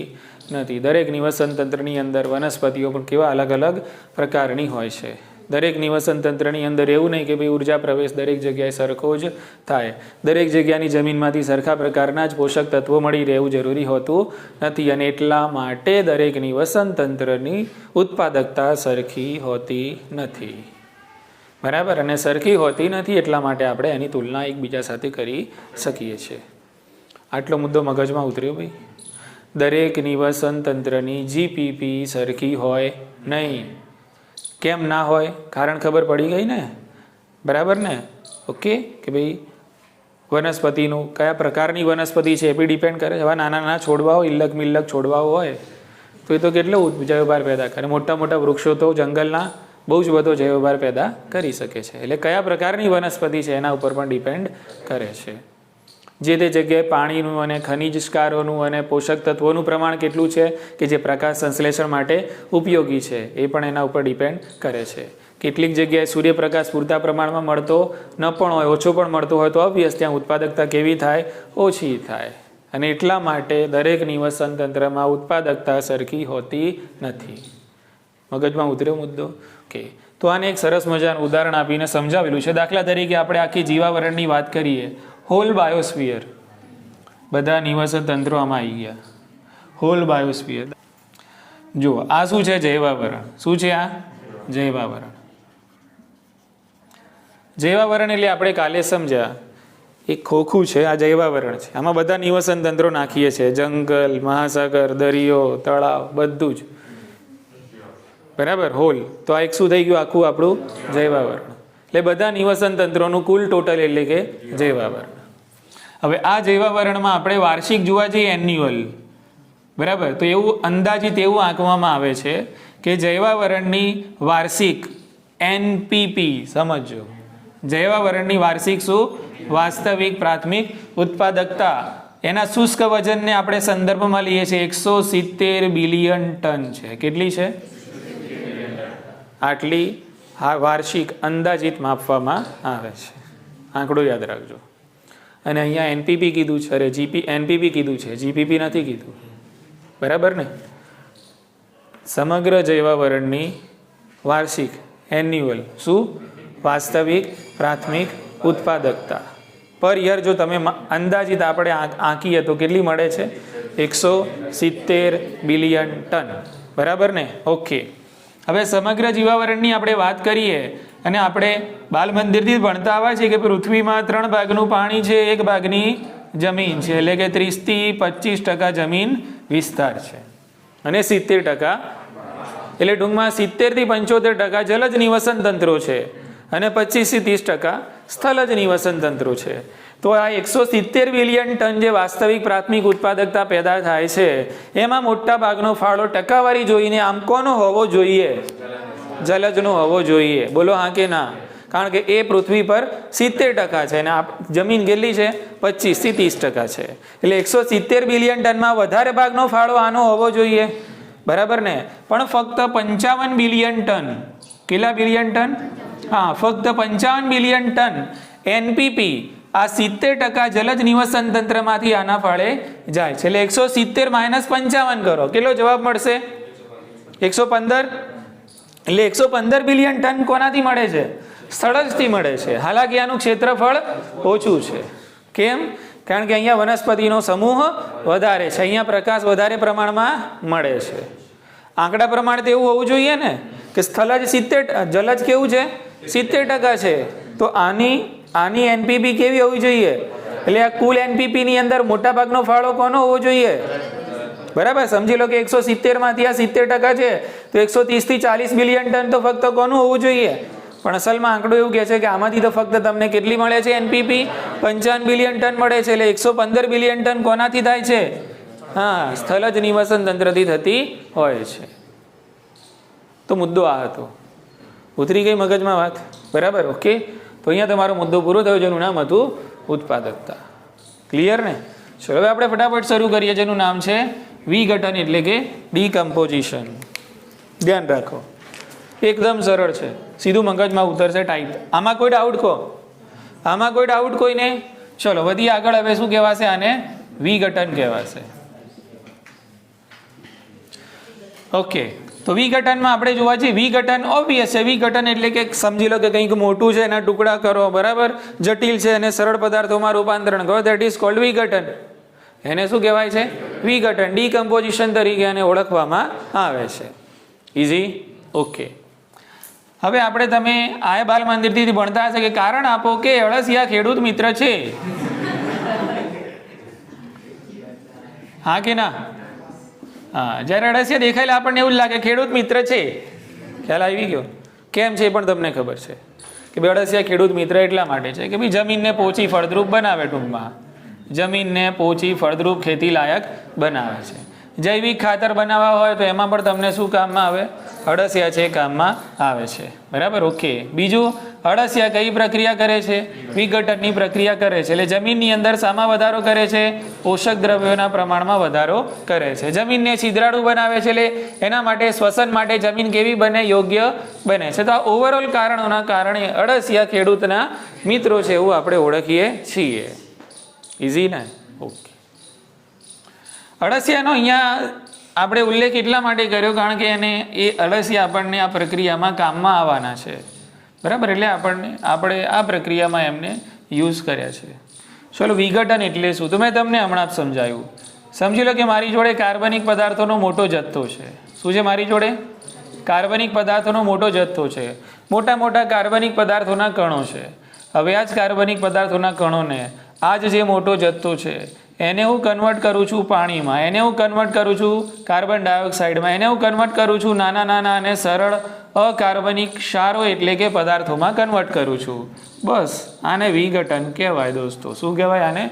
નથી. દરેક નિવસન તંત્રની અંદર વનસ્પતિઓ પણ કેવા અલગ અલગ પ્રકારની હોય છે. દરેક નિવસન તંત્રની અંદર એવું નહીં કે ભાઈ ઉર્જા પ્રવેશ દરેક જગ્યાએ સરખો જ થાય. દરેક જગ્યાની જમીનમાંથી સરખા પ્રકારના જ પોષક તત્વો મળી રહેવું જરૂરી હોતું નથી. અને એટલા માટે દરેક નિવસન તંત્રની ઉત્પાદકતા સરખી હોતી નથી, બરાબર. અને સરખી હોતી નથી એટલા માટે આપણે એની તુલના એકબીજા સાથે કરી શકીએ છીએ. આટલો મુદ્દો મગજમાં ઉતર્યો ભાઈ? દરેક નિવસન તંત્રની જીપીપી સરખી હોય નહીં. કેમ ના હોય? કારણ ખબર પડી ગઈ ને, બરાબર ને? ઓકે. કે ભાઈ વનસ્પતિનું કયા પ્રકારની વનસ્પતિ છે એ બી ડિપેન્ડ કરે. હવે નાના નાના છોડવાઓ, ઇલ્લક મિલ્લક છોડવાઓ હોય તો એ તો કેટલો જૈવભાર પેદા કરે. મોટા મોટા વૃક્ષો તો જંગલના બહુ જ બધો જૈવભાર પેદા કરી શકે છે. એટલે કયા પ્રકારની વનસ્પતિ છે એના ઉપર પણ ડિપેન્ડ કરે છે. જે તે જગ્યાએ પાણીનું અને ખનિજ ક્ષારોનું અને પોષક તત્વોનું પ્રમાણ કેટલું છે કે જે પ્રકાશ સંશ્લેષણ માટે ઉપયોગી છે એ પણ એના ઉપર ડિપેન્ડ કરે છે. કેટલીક જગ્યાએ સૂર્યપ્રકાશ પૂરતા પ્રમાણમાં મળતો ન પણ હોય, ઓછો પણ મળતો હોય તો ઓબ્વિયસ ત્યાં ઉત્પાદકતા કેવી થાય? ઓછી થાય. અને એટલા માટે દરેક નિવસન તંત્રમાં ઉત્પાદકતા સરખી હોતી નથી. મગજમાં ઉતર્યો મુદ્દો? ઓકે. તો આને એક સરસ મજાનું ઉદાહરણ આપીને સમજાવેલું છે. દાખલા તરીકે આપણે આખી જીવાવરણની વાત કરીએ. હોલ બાયોસ્ફિયર, બધા નિવસન તંત્રો આમાં આવી ગયા. Whole biosphere. જુઓ આ શું છે? જૈવાવરણ. શું છે આ? જૈવાવરણ. જૈવાવરણ એટલે આપણે કાલે સમજ્યા એક ખોખું છે, આ જૈવાવરણ છે. આમાં બધા નિવસન તંત્રો નાખીએ છીએ. જંગલ, મહાસાગર, દરિયો, તળાવ, બધું જ, બરાબર. હોલ. તો આ એક શું થઈ ગયું? આખું આપણું જૈવાવરણ. એટલે બધા નિવસન તંત્રોનું કુલ ટોટલ એટલે કે જૈવાવરણ. હવે આ જૈવાવરણમાં આપણે વાર્ષિક જોવા જઈએ, એન્યુઅલ, બરાબર. તો એવું અંદાજિત એવું આંકવામાં આવે છે કે જૈવાવરણની વાર્ષિક એનપીપી, સમજો, જૈવાવરણની વાર્ષિક શું? વાસ્તવિક પ્રાથમિક ઉત્પાદકતા, એના શુષ્ક વજનને આપણે સંદર્ભમાં લઈએ છીએ 170 બિલિયન ટન છે. કેટલી છે? આટલી વાર્ષિક અંદાજિત માપવામાં આવે છે. આંકડો યાદ રાખજો. અને અહીંયા એનપીપી કીધું છે, અરે એનપીપી કીધું છે, જીપીપી નથી કીધું. બરાબર ને? સમગ્ર જૈવાવરણની વાર્ષિક એન્યુઅલ શું? વાસ્તવિક પ્રાથમિક ઉત્પાદકતા પર યર જો તમે અંદાજિત આપણે આંકીએ તો કેટલી મળે છે? 170 બિલિયન ટન. બરાબર ને? ઓકે. હવે સમગ્ર જીવાવરણની આપણે વાત કરીએ અને આપણે બાલ મંદિરથી ભણતા આવ્યા છીએ કે પૃથ્વીમાં 3 ભાગનું પાણી છે, 1 ભાગની જમીન છે, એટલે કે 30 થી 25% જમીન વિસ્તાર છે અને 70%, એટલે ટૂંકમાં 70 થી 75% જલજ નિવસન તંત્રો છે અને 25 થી 30% સ્થલજ નિવસન તંત્રો છે. તો આ 170 બિલિયન ટન જે વાસ્તવિક પ્રાથમિક ઉત્પાદકતા પેદા થાય છે એમાં મોટા ભાગનો ફાળો ટકાવારી જોઈને આમ કોનો હોવો જોઈએ? જલજનો હોવો જોઈએ. બોલો હા કે ના? કારણ કે એ પૃથ્વી પર 70% છે અને જમીન કેટલી છે? 25 થી 30% છે. એટલે 170 બિલિયન ટનમાં વધારે ભાગનો ફાળો આનો હોવો જોઈએ. બરાબર ને? પણ ફક્ત 55 બિલિયન ટન, કેટલા બિલિયન ટન? હા, ફક્ત 55 બિલિયન ટન એનપીપી આ 70% જલજ નિવસન તંત્રમાંથી આના ફાળે જાય છે. એટલે 170 - 55 કરો, કેટલો જવાબ મળશે? 115. એટલે 115 બિલિયન ટન કોનાથી મળે છે? સ્થળજથી મળે છે. હાલાકી આનું ક્ષેત્રફળ ઓછું છે. કેમ? કારણ કે અહીંયા વનસ્પતિનો સમૂહ વધારે છે, અહીંયા પ્રકાશ વધારે પ્રમાણમાં મળે છે. આંકડા પ્રમાણે તો એવું હોવું જોઈએ ને કે સ્થળજ 70, જલજ કેવું છે? 70% છે. તો આની એનપીપી કેવી હોવી જોઈએ? એટલે આ કુલ એનપીપી ની અંદર મોટા ભાગનો ફાળો કોનો હોવો જોઈએ? બરાબર. સમજી લો કે 170 માંથી આ 70% છે તો 130 થી 40 બિલિયન ટન તો ફક્ત કોનું હોવું જોઈએ? પણ અસલમાં આંકડો એવું કહે છે કે આમાંથી તો ફક્ત તમને કેટલી મળે છે? એનપીપી 55 બિલિયન ટન મળે છે. એટલે 115 બિલિયન ટન કોનાથી થાય છે? હા, સ્થલજ નિવસન તંત્રથી થતી હોય છે. તો મુદ્દો આ હતો. ઉતરી ગઈ મગજમાં વાત? બરાબર. ઓકે. તો અહીંયા તમારો મુદ્દો પૂરો થયો, જેનું નામ હતું ઉત્પાદકતા. ક્લિયર ને? ચલો હવે આપણે ફટાફટ શરૂ કરીએ, જેનું નામ છે વિઘટન એટલે કે ડીકમ્પોઝિશન. ધ્યાન રાખો, એકદમ સરળ છે, સીધું મગજમાં ઉતરશે ટાઈપ. આમાં કોઈ ડાઉટ કહો? આમાં કોઈ ડાઉટ કોઈને? ચલો વધી આગળ. હવે શું કહેવાશે? આને વિઘટન કહેવાશે. ઓકે. તો વિઘટનમાં આપણે જોવા છીએ, વિઘટન ઓબ્વિયસ છે. વિઘટન એટલે કે સમજી લો કે કંઈક મોટું છે એના ટુકડા કરો, બરાબર, જટિલ છે અને સરળ પદાર્થોમાં રૂપાંતરણ કરો, દેટ ઇઝ કોલ્ડ વિઘટન. એને શું કહેવાય છે? વિઘટન. ડીકમ્પોઝિશન તરીકે એને ઓળખવામાં આવે છે. ઇઝી? ઓકે. હવે આપણે, તમે આ બાલ મંદિરથી ભણતા હશે કે કારણ આપો કે અળસિયા ખેડૂત મિત્ર છે. હા કે ના? હા, જ્યારે અળસિયા દેખાયેલા આપણને એવું જ લાગે ખેડૂત મિત્ર છે. ખ્યાલ આવી ગયો? કેમ છે પણ તમને ખબર છે કે ભાઈ અળસિયા ખેડૂત મિત્ર એટલા માટે છે કે ભાઈ જમીનને પોચી ફળદ્રુપ બનાવે. ટૂંકમાં જમીનને પોચી ફળદ્રુપ ખેતી લાયક બનાવે છે. જૈવિક ખાતર બનાવવા હોય તો એમાં પણ તમને શું કામમાં આવે? અળસિયા છે કામમાં આવે છે. બરાબર. ઓકે. બીજું, અળસિયા કઈ પ્રક્રિયા કરે છે? વિઘટનની પ્રક્રિયા કરે છે. એટલે જમીનની અંદર શામાં વધારો કરે છે? પોષક દ્રવ્યોના પ્રમાણમાં વધારો કરે છે. જમીનને છિદ્રાળુ બનાવે છે, એટલે એના માટે શ્વસન માટે જમીન કેવી બને? યોગ્ય બને છે. તો આ ઓવરઓલ કારણોના કારણે અળસિયા ખેડૂતના મિત્રો છે એવું આપણે ઓળખીએ છીએ. ઇઝી ને? ઓકે. અળસિયાનો અહીંયા આપણે ઉલ્લેખ એટલા માટે કર્યો કારણ કે એ અળસિયા આપણને આ પ્રક્રિયામાં કામમાં આવવાના છે. બરાબર. એટલે આપણે આ પ્રક્રિયામાં એમને યુઝ કર્યા છે. ચલો, વિઘટન એટલે શું તો મેં તમને હમણાં જ સમજાવ્યું. સમજી લો કે મારી જોડે કાર્બનિક પદાર્થોનો મોટો જથ્થો છે. શું છે મારી જોડે? કાર્બનિક પદાર્થોનો મોટો જથ્થો છે. મોટા મોટા કાર્બનિક પદાર્થોના કણો છે. હવે આ જ કાર્બનિક પદાર્થોના કણોને, આ જે મોટો જથ્થો છે એને હું કન્વર્ટ કરું છું પાણીમાં, એને હું કન્વર્ટ કરું છું કાર્બન ડાયોક્સાઇડમાં, એને હું કન્વર્ટ કરું છું નાના નાના અને સરળ અકાર્બનિક ક્ષારો એટલે કે પદાર્થોમાં કન્વર્ટ કરું છું. બસ આને વિઘટન કહેવાય દોસ્તો. શું કહેવાય આને?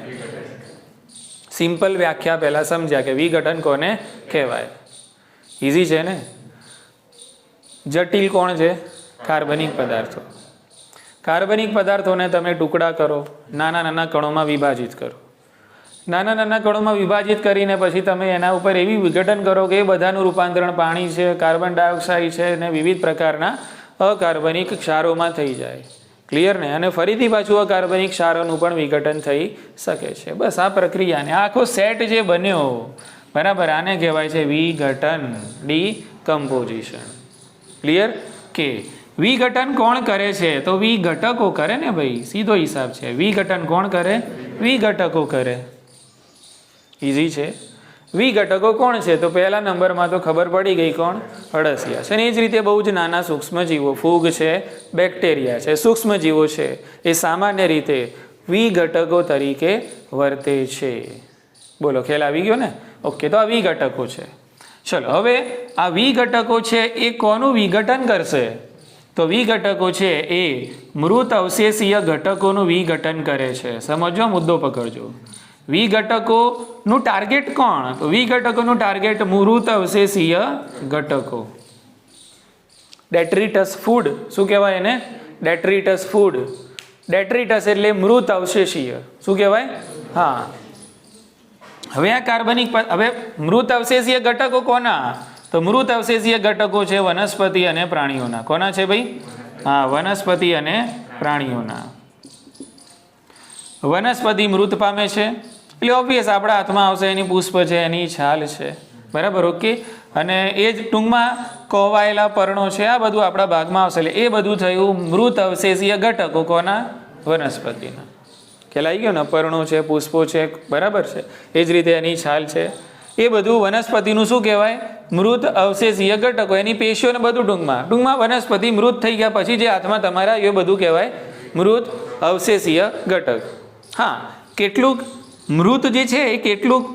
સિમ્પલ વ્યાખ્યા પહેલાં સમજ્યા કે વિઘટન કોને કહેવાય. ઇઝી છે ને. જટિલ કોણ છે? કાર્બનિક પદાર્થો. કાર્બનિક પદાર્થોને તમે ટુકડા કરો, નાના નાના કણોમાં વિભાજિત કરો. નાના નાના કણોમાં વિભાજિત કરીને પછી તમે એના ઉપર એવી વિઘટન કરો કે એ બધાનું રૂપાંતરણ પાણી છે, કાર્બન ડાયોક્સાઇડ છે અને વિવિધ પ્રકારના અકાર્બનિક ક્ષારોમાં થઈ જાય. ક્લિયર ને? અને ફરીથી પાછું અકાર્બનિક ક્ષારોનું પણ વિઘટન થઈ શકે છે. બસ આ પ્રક્રિયાને આખો સેટ જે બન્યો, બરાબર, આને કહેવાય છે વિઘટન, ડીકમ્પોઝિશન. ક્લિયર? કે વિઘટન કોણ કરે છે? તો વિઘટકો કરે ને ભાઈ, સીધો હિસાબ છે. વિઘટન કોણ કરે? વિઘટકો કરે. ઇઝી છે. વિઘટકો કોણ છે? તો પહેલા નંબરમાં તો ખબર પડી ગઈ, કોણ? અળસિયા છે. અને એ જ રીતે બહુ જ નાના સૂક્ષ્મજીવો, ફૂગ છે, બેક્ટેરિયા છે, સૂક્ષ્મજીવો છે, એ સામાન્ય રીતે વિઘટકો તરીકે વર્તે છે. બોલો, ખ્યાલ આવી ગયો ને? ઓકે, તો આ વિઘટકો છે. ચલો, હવે આ વિઘટકો છે એ કોનું વિઘટન કરશે? તો વિઘટકો છે એ મૃત અવશેષીય ઘટકોનું વિઘટન કરે છે. સમજો, મુદ્દો પકડજો. વિઘટકોનું ટાર્ગેટ કોણ? તો વિઘટકોનું ટાર્ગેટ મૃત અવશેષીય ઘટકો. ડેટ્રિટસ ફૂડ, શું કહેવાય એને? ડેટ્રિટસ ફૂડ. ડેટ્રિટસ એટલે મૃત અવશેષીય. શું કહેવાય? હા. હવે આ કાર્બનિક, હવે મૃત અવશેષીય ઘટકો કોના? તો મૃત અવશેષીય ઘટકો છે વનસ્પતિ અને પ્રાણીઓના. કોના છે ભાઈ? હા, વનસ્પતિ અને પ્રાણીઓના. વનસ્પતિ મૃત પામે છે એટલે ઓબ્વિયસ આપણા હાથમાં આવશે એની પુષ્પ છે, એની છાલ છે, બરાબર. ઓકે. અને એ જ ટૂંકમાં કોવાયેલા પર્ણો છે, આ બધું આપણા ભાગમાં આવશે. એટલે એ બધું થયું મૃત અવશેષીય ઘટકો કોના? વનસ્પતિના. ખ્યાલ આવી ગયો ને? પર્ણો છે, પુષ્પો છે, બરાબર છે. એ જ રીતે એની છાલ છે, એ બધું વનસ્પતિનું શું કહેવાય? મૃત અવશેષીય ઘટકો. એની પેશીઓને બધું ટૂંકમાં વનસ્પતિ મૃત થઈ ગયા પછી જે હાથમાં તમારા, એ બધું કહેવાય મૃત અવશેષીય ઘટક. હા, કેટલુંક મૃત જે છે એ કેટલુંક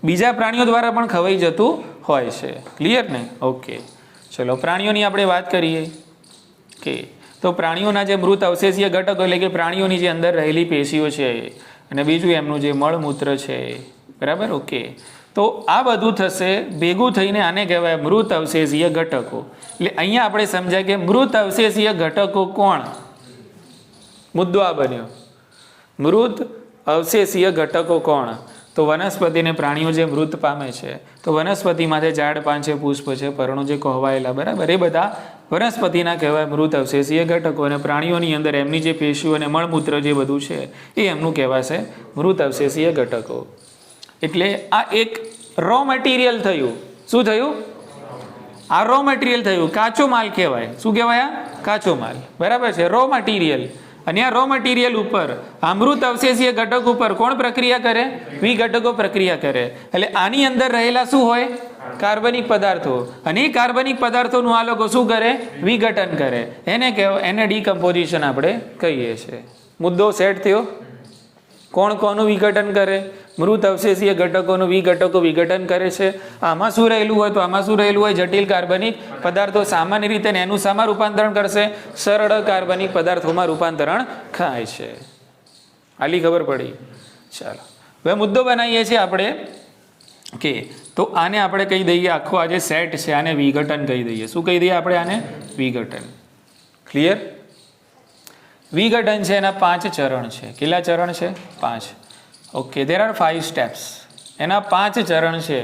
બીજા પ્રાણીઓ દ્વારા પણ ખવાઈ જતું હોય છે. ક્લિયર ને? ઓકે, ચલો પ્રાણીઓની આપણે વાત કરીએ. કે તો પ્રાણીઓના જે મૃત અવશેષીય ઘટકો એટલે કે પ્રાણીઓની જે અંદર રહેલી પેશીઓ છે અને બીજું એમનું જે મળમૂત્ર છે, બરાબર. ઓકે, તો આ બધું થશે ભેગું થઈને આને કહેવાય મૃત અવશેષીય ઘટકો. એટલે અહીંયા આપણે સમજાય કે મૃત અવશેષીય ઘટકો કોણ? મુદ્દો આ બન્યો. મૃત અવશેષીય ઘટકો કોણ? તો વનસ્પતિને પ્રાણીઓ જે મૃત પામે છે, તો વનસ્પતિમાં જે ઝાડ પાન છે, પુષ્પ છે, પર્ણો જે કોહવાયેલા, બરાબર, એ બધા વનસ્પતિના કહેવાય મૃત અવશેષીય ઘટકો. અને પ્રાણીઓની અંદર એમની જે પેશીઓ અને મળમૂત્ર જે બધું છે એ એમનું કહેવાશે મૃત અવશેષીય ઘટકો. એટલે આ એક રો મટીરિયલ થયું. શું થયું? આ રો મટીરિયલ થયું, કાચો માલ કહેવાય. શું કહેવાય? આ કાચો માલ, બરાબર છે, રો મટીરિયલ. અને આ રો મટીરિયલ ઉપર, આ મૃત અવશેષીય ઘટક ઉપર કોણ પ્રક્રિયા કરે? વિઘટકો પ્રક્રિયા કરે. એટલે આની અંદર રહેલા શું હોય? કાર્બનિક પદાર્થો. અને એ કાર્બનિક પદાર્થોનું આ લોકો શું કરે? વિઘટન કરે. એને કહેવાય, એને ડીકમ્પોઝિશન આપણે કહીએ છીએ. મુદ્દો સેટ થયો. કોણ કોનું વિઘટન કરે? મૃત અવશેષીય ઘટકોનું વિઘટકો વિઘટન કરે છે. આમાં શું રહેલું હોય? તો આમાં શું રહેલું હોય? જટિલ કાર્બનિક પદાર્થો. સામાન્ય રીતે એનું શામાં રૂપાંતરણ કરશે? સરળ કાર્બનિક પદાર્થોમાં રૂપાંતરણ થાય છે. આલી ખબર પડી? ચાલો, હવે મુદ્દો બનાવીએ છીએ આપણે કે તો આને આપણે કહી દઈએ, આખો આ જે સેટ છે આને વિઘટન કહી દઈએ. શું કહી દઈએ આપણે આને? વિઘટન. ક્લિયર? વિઘટન છે એના 5 ચરણ છે. કેટલા ચરણ છે? 5. Okay, there are 5 steps. એના 5 ચરણ છે.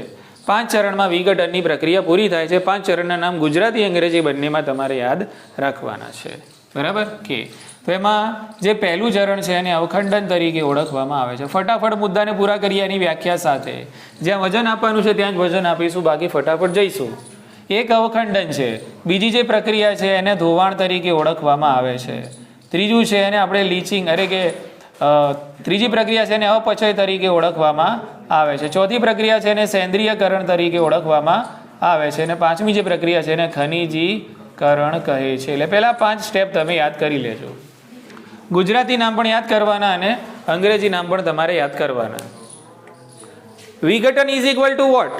5 ચરણમાં વિઘટનની પ્રક્રિયા પૂરી થાય છે. 5 ચરણના નામ ગુજરાતી અંગ્રેજી બંનેમાં તમારે યાદ રાખવાના છે, બરાબર. કે તો એમાં જે પહેલું ચરણ છે એને અવખંડન તરીકે ઓળખવામાં આવે છે. ફટાફટ મુદ્દાને પૂરા કરીએ એની વ્યાખ્યા સાથે. જ્યાં વજન આપવાનું છે ત્યાં જ વજન આપીશું, બાકી ફટાફટ જઈશું. એક અવખંડન છે. બીજી જે પ્રક્રિયા છે એને ધોવાણ તરીકે ઓળખવામાં આવે છે. ત્રીજું છે એને આપણે લીચિંગ, અરે કે ત્રીજી પ્રક્રિયા છે એને અપચય તરીકે ઓળખવામાં આવે છે. ચોથી પ્રક્રિયા છે એને સેન્દ્રિયકરણ તરીકે ઓળખવામાં આવે છે. અને પાંચમી જે પ્રક્રિયા છે એને ખનિજીકરણ કહે છે. એટલે પહેલા 5 સ્ટેપ તમે યાદ કરી લેજો. ગુજરાતી નામ પણ યાદ કરવાના અને અંગ્રેજી નામ પણ તમારે યાદ કરવાના. વિઘટન is equal to what?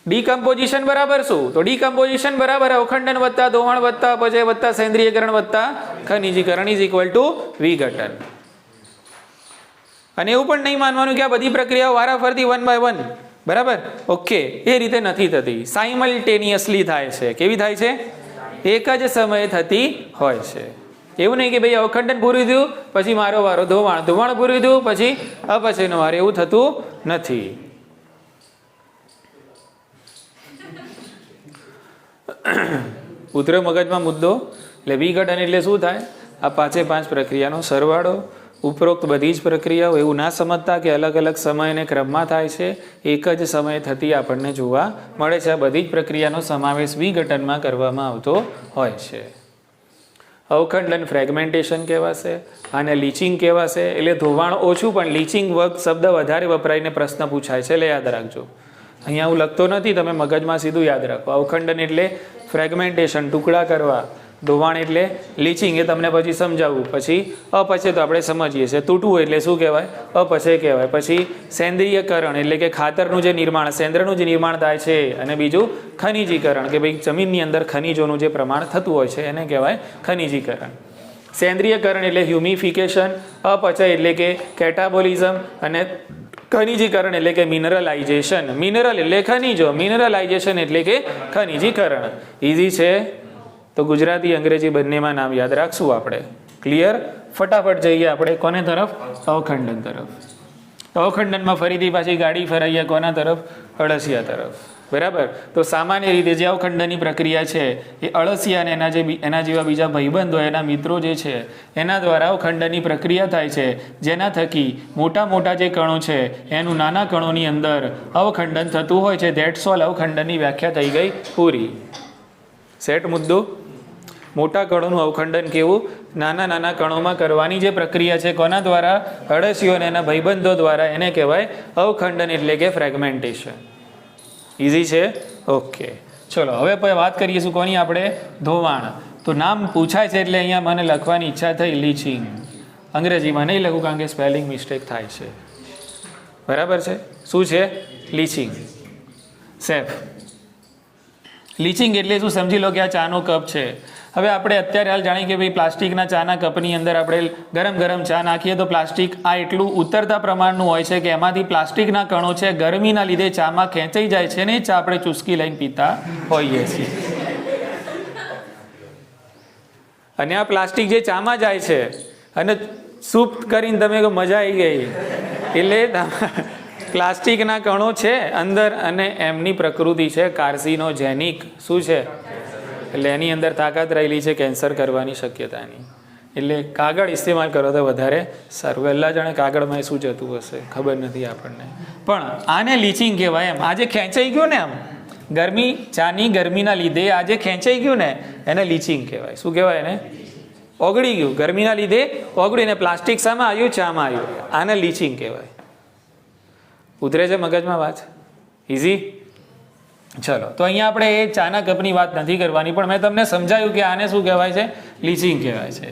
Decomposition બરાબર શું? તો ડીકમ્પોઝિશન બરાબર અવખંડન વત્તા ધોવાણ વત્તા અપચય વત્તા સેન્દ્રિયકરણ વત્તા ખનિજીકરણ ઇઝ ઇક્વલ ટુ વિઘટન. અને એવું પણ નહીં માનવાનું કે આ બધી પ્રક્રિયાઓ વારાફરતી 1 by 1, બરાબર, ઓકે, એ રીતે નથી થતી, સાયમલ્ટેનિયસલી થાય છે. કેવી થાય છે? એક જ સમયે થતી હોય છે. એવું નહીં કે ભાઈ અવખંડન પૂરું થયું પછી મારો વારો ધોવાણ, ધોવાણ પૂરું થયું પછી અપચયનો વારો, એવું થતું નથી. ઉતર્યો મગજમાં મુદ્દો? એટલે વિઘટન એટલે શું થાય? આ 5 પ્રક્રિયાનો સરવાળો. ઉપરોક્ત બધી જ પ્રક્રિયાઓ એવું ના સમજતા કે અલગ અલગ સમય અને ક્રમમાં થાય છે, એક જ સમયે થતી આપણને જોવા મળે છે. આ બધી જ પ્રક્રિયાનો સમાવેશ વિઘટનમાં કરવામાં આવતો હોય છે. અવખંડન ફ્રેગમેન્ટેશન કહેવાશે, આને લીચિંગ કહેવાશે. એટલે ધોવાણ ઓછું પણ લીચિંગ શબ્દ વધારે વપરાઈને પ્રશ્ન પૂછાય છે, એટલે યાદ રાખજો. અહીંયા હું લખતો નથી, તમે મગજમાં સીધું યાદ રાખો. અવખંડન એટલે ફ્રેગમેન્ટેશન, ટુકડા કરવા. ધોવાણ એટલે લીચિંગ, એ તમને પછી સમજાવવું. પછી અપચય તો આપણે સમજીએ છીએ, તૂટવું એટલે શું કહેવાય? અપચય કહેવાય. પછી સેન્દ્રિયકરણ એટલે કે ખાતરનું જે નિર્માણ, સેન્દ્રનું જે નિર્માણ થાય છે. અને બીજું ખનિજીકરણ, કે ભાઈ જમીનની અંદર ખનિજોનું જે પ્રમાણ થતું હોય છે એને કહેવાય ખનિજીકરણ. સેન્દ્રિયકરણ એટલે હ્યુમિફિકેશન, અપચય એટલે કે કેટાબોલિઝમ, અને ખનિજીકરણ એટલે કે મિનરલાઇઝેશન. મિનરલ એટલે ખનિજો, મિનરલાઇઝેશન એટલે કે ખનિજીકરણ. ઇઝી છે? તો ગુજરાતી અંગ્રેજી બંનેમાં નામ યાદ રાખશું આપણે. ક્લિયર? ફટાફટ જઈએ આપણે કોને તરફ? અવખંડન તરફ. અવખંડનમાં ફરીથી પાછી ગાડી ફરાઈએ કોના તરફ? અળસિયા તરફ. બરાબર. તો સામાન્ય રીતે જે અવખંડનની પ્રક્રિયા છે એ અળસિયા અને એના જેવા બીજા ભાઈબંધો, એના મિત્રો જે છે એના દ્વારા અવખંડનની પ્રક્રિયા થાય છે, જેના થકી મોટા મોટા જે કણો છે એનું નાના કણોની અંદર અવખંડન થતું હોય છે. That's all. અવખંડનની વ્યાખ્યા થઈ ગઈ પૂરી. સેટ મુદ્દો? મોટા કણોનું અવખંડન કેવું? નાના નાના કણોમાં કરવાની જે પ્રક્રિયા છે કોના દ્વારા? અળસિયો અને એના ભાઈબંધો દ્વારા. એને કહેવાય અવખંડન એટલે કે ફ્રેગમેન્ટેશન. ઇઝી છે? ઓકે, ચલો હવે વાત કરીશું કોની આપણે? ધોવાણ. તો નામ પૂછાય છે એટલે અહીંયા મને લખવાની ઈચ્છા થઈ લીચિંગ. અંગ્રેજીમાં નહીં લખું કારણ કે સ્પેલિંગ મિસ્ટેક થાય છે. બરાબર છે? શું છે? લીચિંગ. સેફ. લીચિંગ એટલે શું સમજી લો કે આ ચાનો કપ છે. હવે આપણે અત્યારે હાલ જાણીએ કે ભાઈ પ્લાસ્ટિકના ચાના કપની અંદર આપણે ગરમ ગરમ ચા નાખીએ તો પ્લાસ્ટિક આ એટલું ઉતરતા પ્રમાણનું હોય છે કે એમાંથી પ્લાસ્ટિકના કણો છે ગરમીના લીધે ચામાં ખેંચાઈ જાય છે ને ચા આપણે ચૂસકી લઈને પીતા હોઈએ છીએ. અને આ પ્લાસ્ટિક જે ચામાં જાય છે અને સૂપ કરીને તમે મજા આવી ગઈ, એટલે પ્લાસ્ટિકના કણો છે અંદર અને એમની પ્રકૃતિ છે કાર્સિનોજેનિક. શું છે? એટલે એની અંદર તાકાત રહેલી છે કેન્સર કરવાની શક્યતાની. એટલે કાગળ ઇસ્તેમાલ કરો તો વધારે સારું. વહેલા જાણે કાગળમાં શું જતું હશે ખબર નથી આપણને, પણ આને લીચિંગ કહેવાય. એમ આજે ખેંચાઈ ગયું ને, આમ ગરમી, ચાની ગરમીના લીધે આજે ખેંચાઈ ગયું ને એને લીચિંગ કહેવાય. શું કહેવાય? એને ઓગળી ગયું, ગરમીના લીધે ઓગળ્યું ને પ્લાસ્ટિક સામે આવ્યું, ચામાં આવ્યું, આને લીચિંગ કહેવાય. ઉતરે છે મગજમાં વાત? ઇઝી? ચલો, તો અહીંયા આપણે એ ચાના કપની વાત નથી કરવાની, પણ મેં તમને સમજાયું કે આને શું કહેવાય છે? લીચિંગ કહેવાય છે.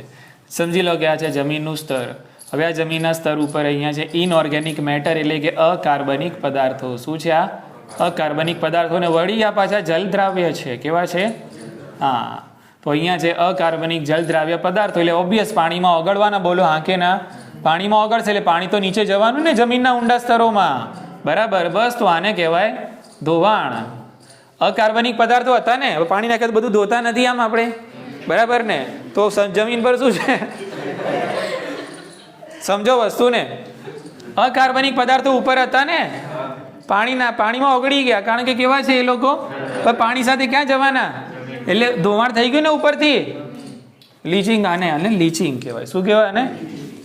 સમજી લો કે આ છે જમીનનું સ્તર. હવે આ જમીનના સ્તર ઉપર અહીંયા છે ઇનઓર્ગેનિક મેટર એટલે કે અકાર્બનિક પદાર્થો. શું છે આ? અકાર્બનિક પદાર્થોને વળી આ પાછા જલ દ્રાવ્ય છે. કેવા છે? હા, તો અહીંયા છે અકાર્બનિક જલ દ્રાવ્ય પદાર્થો એટલે ઓબ્વિયસ પાણીમાં ઓગળવાના. બોલો હા કે ના? પાણીમાં ઓગળશે એટલે પાણી તો નીચે જવાનું ને જમીનના ઊંડા સ્તરોમાં. બરાબર. બસ, તો આને કહેવાય ધોવાણ. અકાર્બનિક પદાર્થો હતા ને, હવે પાણી નાખે તો બધું ધોતા નથી આમ આપણે, બરાબર ને? તો જમીન પર શું છે? સમજો વસ્તુને. અકાર્બનિક પદાર્થો ઉપર હતા ને, પાણીમાં ઓગળી ગયા કારણ કે કેવા છે એ લોકો? પણ પાણી સાથે ક્યાં જવાના? એટલે ધોવાણ થઈ ગયું ને ઉપરથી. લીચિંગ. આને લીચિંગ કહેવાય. શું કહેવાય આને?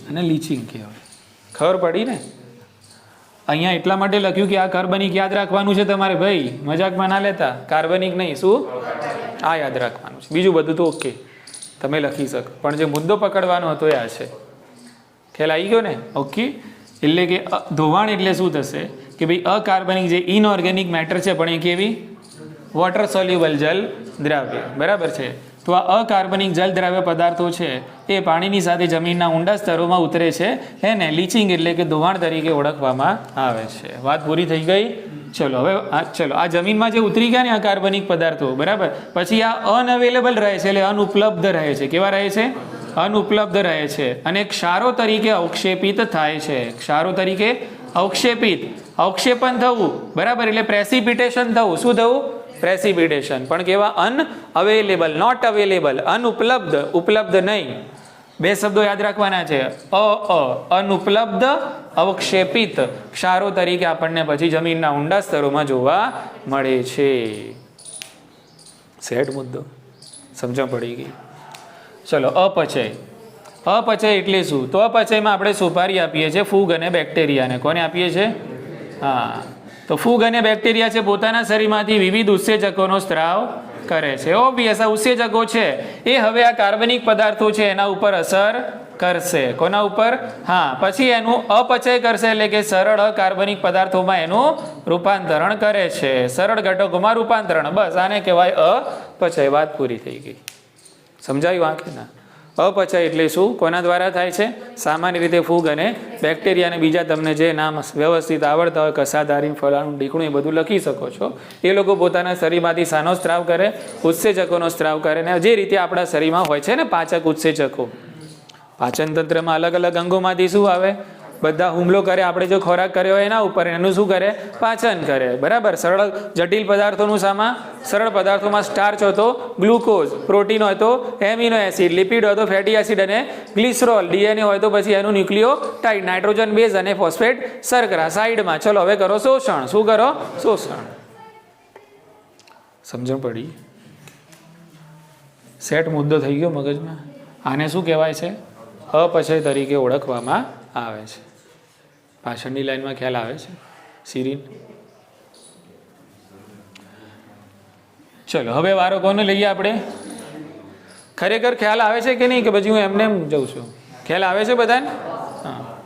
અને લીચિંગ કહેવાય. ખબર પડી ને? અહીંયા એટલા માટે લખ્યું કે આ કાર્બનિક યાદ રાખવાનું છે તમારે ભાઈ, મજાકમાં ના લેતા. કાર્બનિક નહીં, શું? આ યાદ રાખવાનું છે. બીજું બધું તો ઓકે, તમે લખી શકો, પણ જે મુદ્દો પકડવાનો હતો એ આ છે. ખ્યાલ આવી ગયો ને? ઓકે. એટલે કે ધોવાણ એટલે શું થશે કે ભાઈ અકાર્બનિક જે ઇનઓર્ગેનિક મેટર છે પણ એ કેવી? વોટર સોલ્યુબલ જલ દ્રાવ્ય. બરાબર છે? તો આ અકાર્બનિક જલ દ્રાવ્ય પદાર્થો છે એ પાણીની સાથે જમીનના ઊંડા સ્તરોમાં ઉતરે છે. એને લીચિંગ એટલે કે ધોવાણ તરીકે ઓળખવામાં આવે છે. વાત પૂરી થઈ ગઈ? ચલો હવે આ જમીનમાં જે ઉતરી ગયા ને અકાર્બનિક પદાર્થો, બરાબર, પછી આ અનઅવેલેબલ રહે છે એટલે અનુપલબ્ધ રહે છે. કેવા રહે છે? અનુપલબ્ધ રહે છે અને ક્ષારો તરીકે અવક્ષેપિત થાય છે. ક્ષારો તરીકે અવક્ષેપિત, અવક્ષેપન થવું, બરાબર, એટલે પ્રેસિપિટેશન થવું. શું થવું? પ્રેસિપિટેશન. પણ કેવા? અનઅવેલેબલ, નોટ અવેલેબલ, અનુપલબ્ધ, ઉપલબ્ધ નહીં. બે શબ્દો યાદ રાખવાના છે. અનુપલબ્ધ, અવક્ષેપિત ક્ષારો તરીકે આપણને પછી જમીનના ઊંડા સ્તરોમાં જોવા મળે છે. સેટ મુદ્દો સમજણ પડી ગઈ? ચલો, અપચય. અપચય એટલે શું? તો અપચયમાં આપણે સુપારી આપીએ છીએ ફૂગ અને બેક્ટેરિયાને. કોને આપીએ છીએ? હા, તો ફૂગ અને બેક્ટેરિયા છે પોતાના શરીરમાંથી વિવિધ ઉત્સેચકોનો સ્ત્રાવ કરે છે. ઓબ્વિયસ, આ ઉત્સેચકો છે એ હવે આ કાર્બનિક પદાર્થો છે એના ઉપર અસર કરશે. કોના ઉપર? હા, પછી એનું અપચય કરશે, એટલે કે સરળ અકાર્બનિક પદાર્થોમાં એનું રૂપાંતરણ કરે છે. સરળ ઘટકોમાં રૂપાંતરણ. બસ આને કહેવાય અપચય. વાત પૂરી થઈ ગઈ. સમજાયું આંખે ના? અપચય એટલે શું? કોના દ્વારા થાય છે? સામાન્ય રીતે ફૂગ અને બેક્ટેરિયા અને બીજા તમને જે નામ વ્યવસ્થિત આવડતા હોય, કસાધારી, ફલાણું, ઢીકણું, એ બધું લખી શકો છો. એ લોકો પોતાના શરીરમાંથી શાનો સ્ત્રાવ કરે? ઉત્સેચકોનો સ્ત્રાવ કરે. ને જે રીતે આપણા શરીરમાં હોય છે ને પાચક ઉત્સેચકો, પાચન તંત્રમાં અલગ અલગ અંગોમાંથી શું આવે? બધા હુમલો કરે આપણે જો ખોરાક કર્યો હોય એના ઉપર, એનું શું કરે? પાચન કરે. બરાબર. સરળ જટિલ પદાર્થોનું સામા? સરળ પદાર્થોમાં સ્ટાર્ચ હોય તો ગ્લુકોઝ, પ્રોટીન હોય તો એમિનો એસિડ, લિપિડ હોય તો ફેટી એસિડ અને ગ્લિસરોલ, ડીએનએ હોય તો પછી એનું ન્યુક્લિયોટાઇડ, નાઇટ્રોજન બેઝ અને ફોસ્ફેટ શર્કરા. સાઈડમાં. ચલો હવે કરો શોષણ. શું કરો? શોષણ. સમજણ પડી? સેટ મુદ્દો થઈ ગયો મગજમાં? આને શું કહેવાય છે? અપચય તરીકે ઓળખવામાં આવે છે. પાછળની લાઈનમાં ખ્યાલ આવે છે? સિરીન. ચલો હવે વારો કોને લઈએ આપણે? ખરેખર ખ્યાલ આવે છે કે નહીં, કે પછી હું એમને જઉં છું? ખ્યાલ આવે છે બધાને? હા.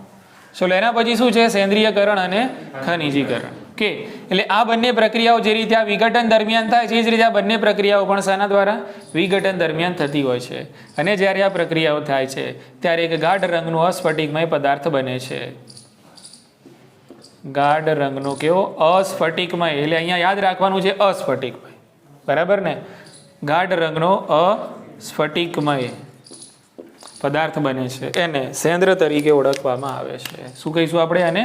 ચલો એના પછી શું છે? સેન્દ્રિયકરણ અને ખનિજીકરણ. કે એટલે આ બંને પ્રક્રિયાઓ જે રીતે આ વિઘટન દરમિયાન થાય છે એ જ રીતે આ બંને પ્રક્રિયાઓ પણ શાના દ્વારા? વિઘટન દરમિયાન થતી હોય છે. અને જ્યારે આ પ્રક્રિયાઓ થાય છે ત્યારે એક ગાઢ રંગનો અસ્ફટિકમય પદાર્થ બને છે. ગાઢ રંગનો કેવો? અસ્ફટિકમય. એટલે અહીંયા યાદ રાખવાનું છે અસ્ફટિકમય. બરાબર ને? ગાઢ રંગનો અસ્ફટિકમય પદાર્થ બને છે. એને સેન્દ્ર તરીકે ઓળખવામાં આવે છે. શું કહીશું આપણે આને?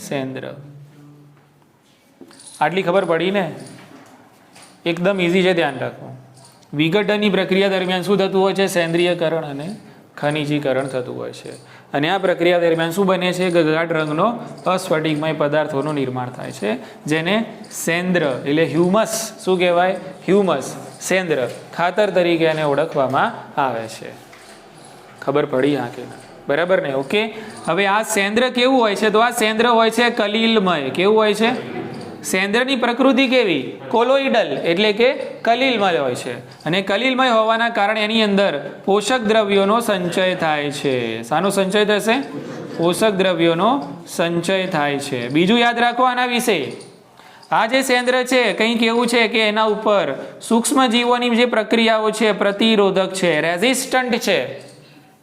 સેન્દ્ર. આટલી ખબર પડી ને? એકદમ ઇઝી છે, ધ્યાન રાખો. વિઘટનની પ્રક્રિયા દરમિયાન શું થતું હોય છે? સેન્દ્રિયકરણ અને ખનિજીકરણ થતું હોય છે. અને આ પ્રક્રિયા દરમિયાન શું બને છે? ગાઢ રંગનો અસ્ફટિકમય પદાર્થોનું નિર્માણ થાય છે, જેને સેન્દ્ર એટલે હ્યુમસ. શું કહેવાય? હ્યુમસ. સેન્દ્ર ખાતર તરીકે એને ઓળખવામાં આવે છે. ખબર પડી? હા કે ના? બરાબર ને? ઓકે. હવે આ સેન્દ્ર કેવું હોય છે? તો આ સેન્દ્ર હોય છે કલિલમય. કેવું હોય છે? સેન્દ્રની પ્રકૃતિ કેવી? કોલોઈડલ, એટલે કે કલિલમય હોય છે. અને કલિલમય હોવાના કારણે એની અંદર પોષક દ્રવ્યોનો સંચય થાય છે. શાનો સંચય થશે? પોષક દ્રવ્યોનો સંચય થાય છે. બીજું યાદ રાખો આના વિશે. આ જે સેન્દ્ર છે કંઈક એવું છે કે એના ઉપર સૂક્ષ્મ જીવોની જે પ્રક્રિયાઓ છે પ્રતિરોધક છે, રેઝિસ્ટન્ટ છે.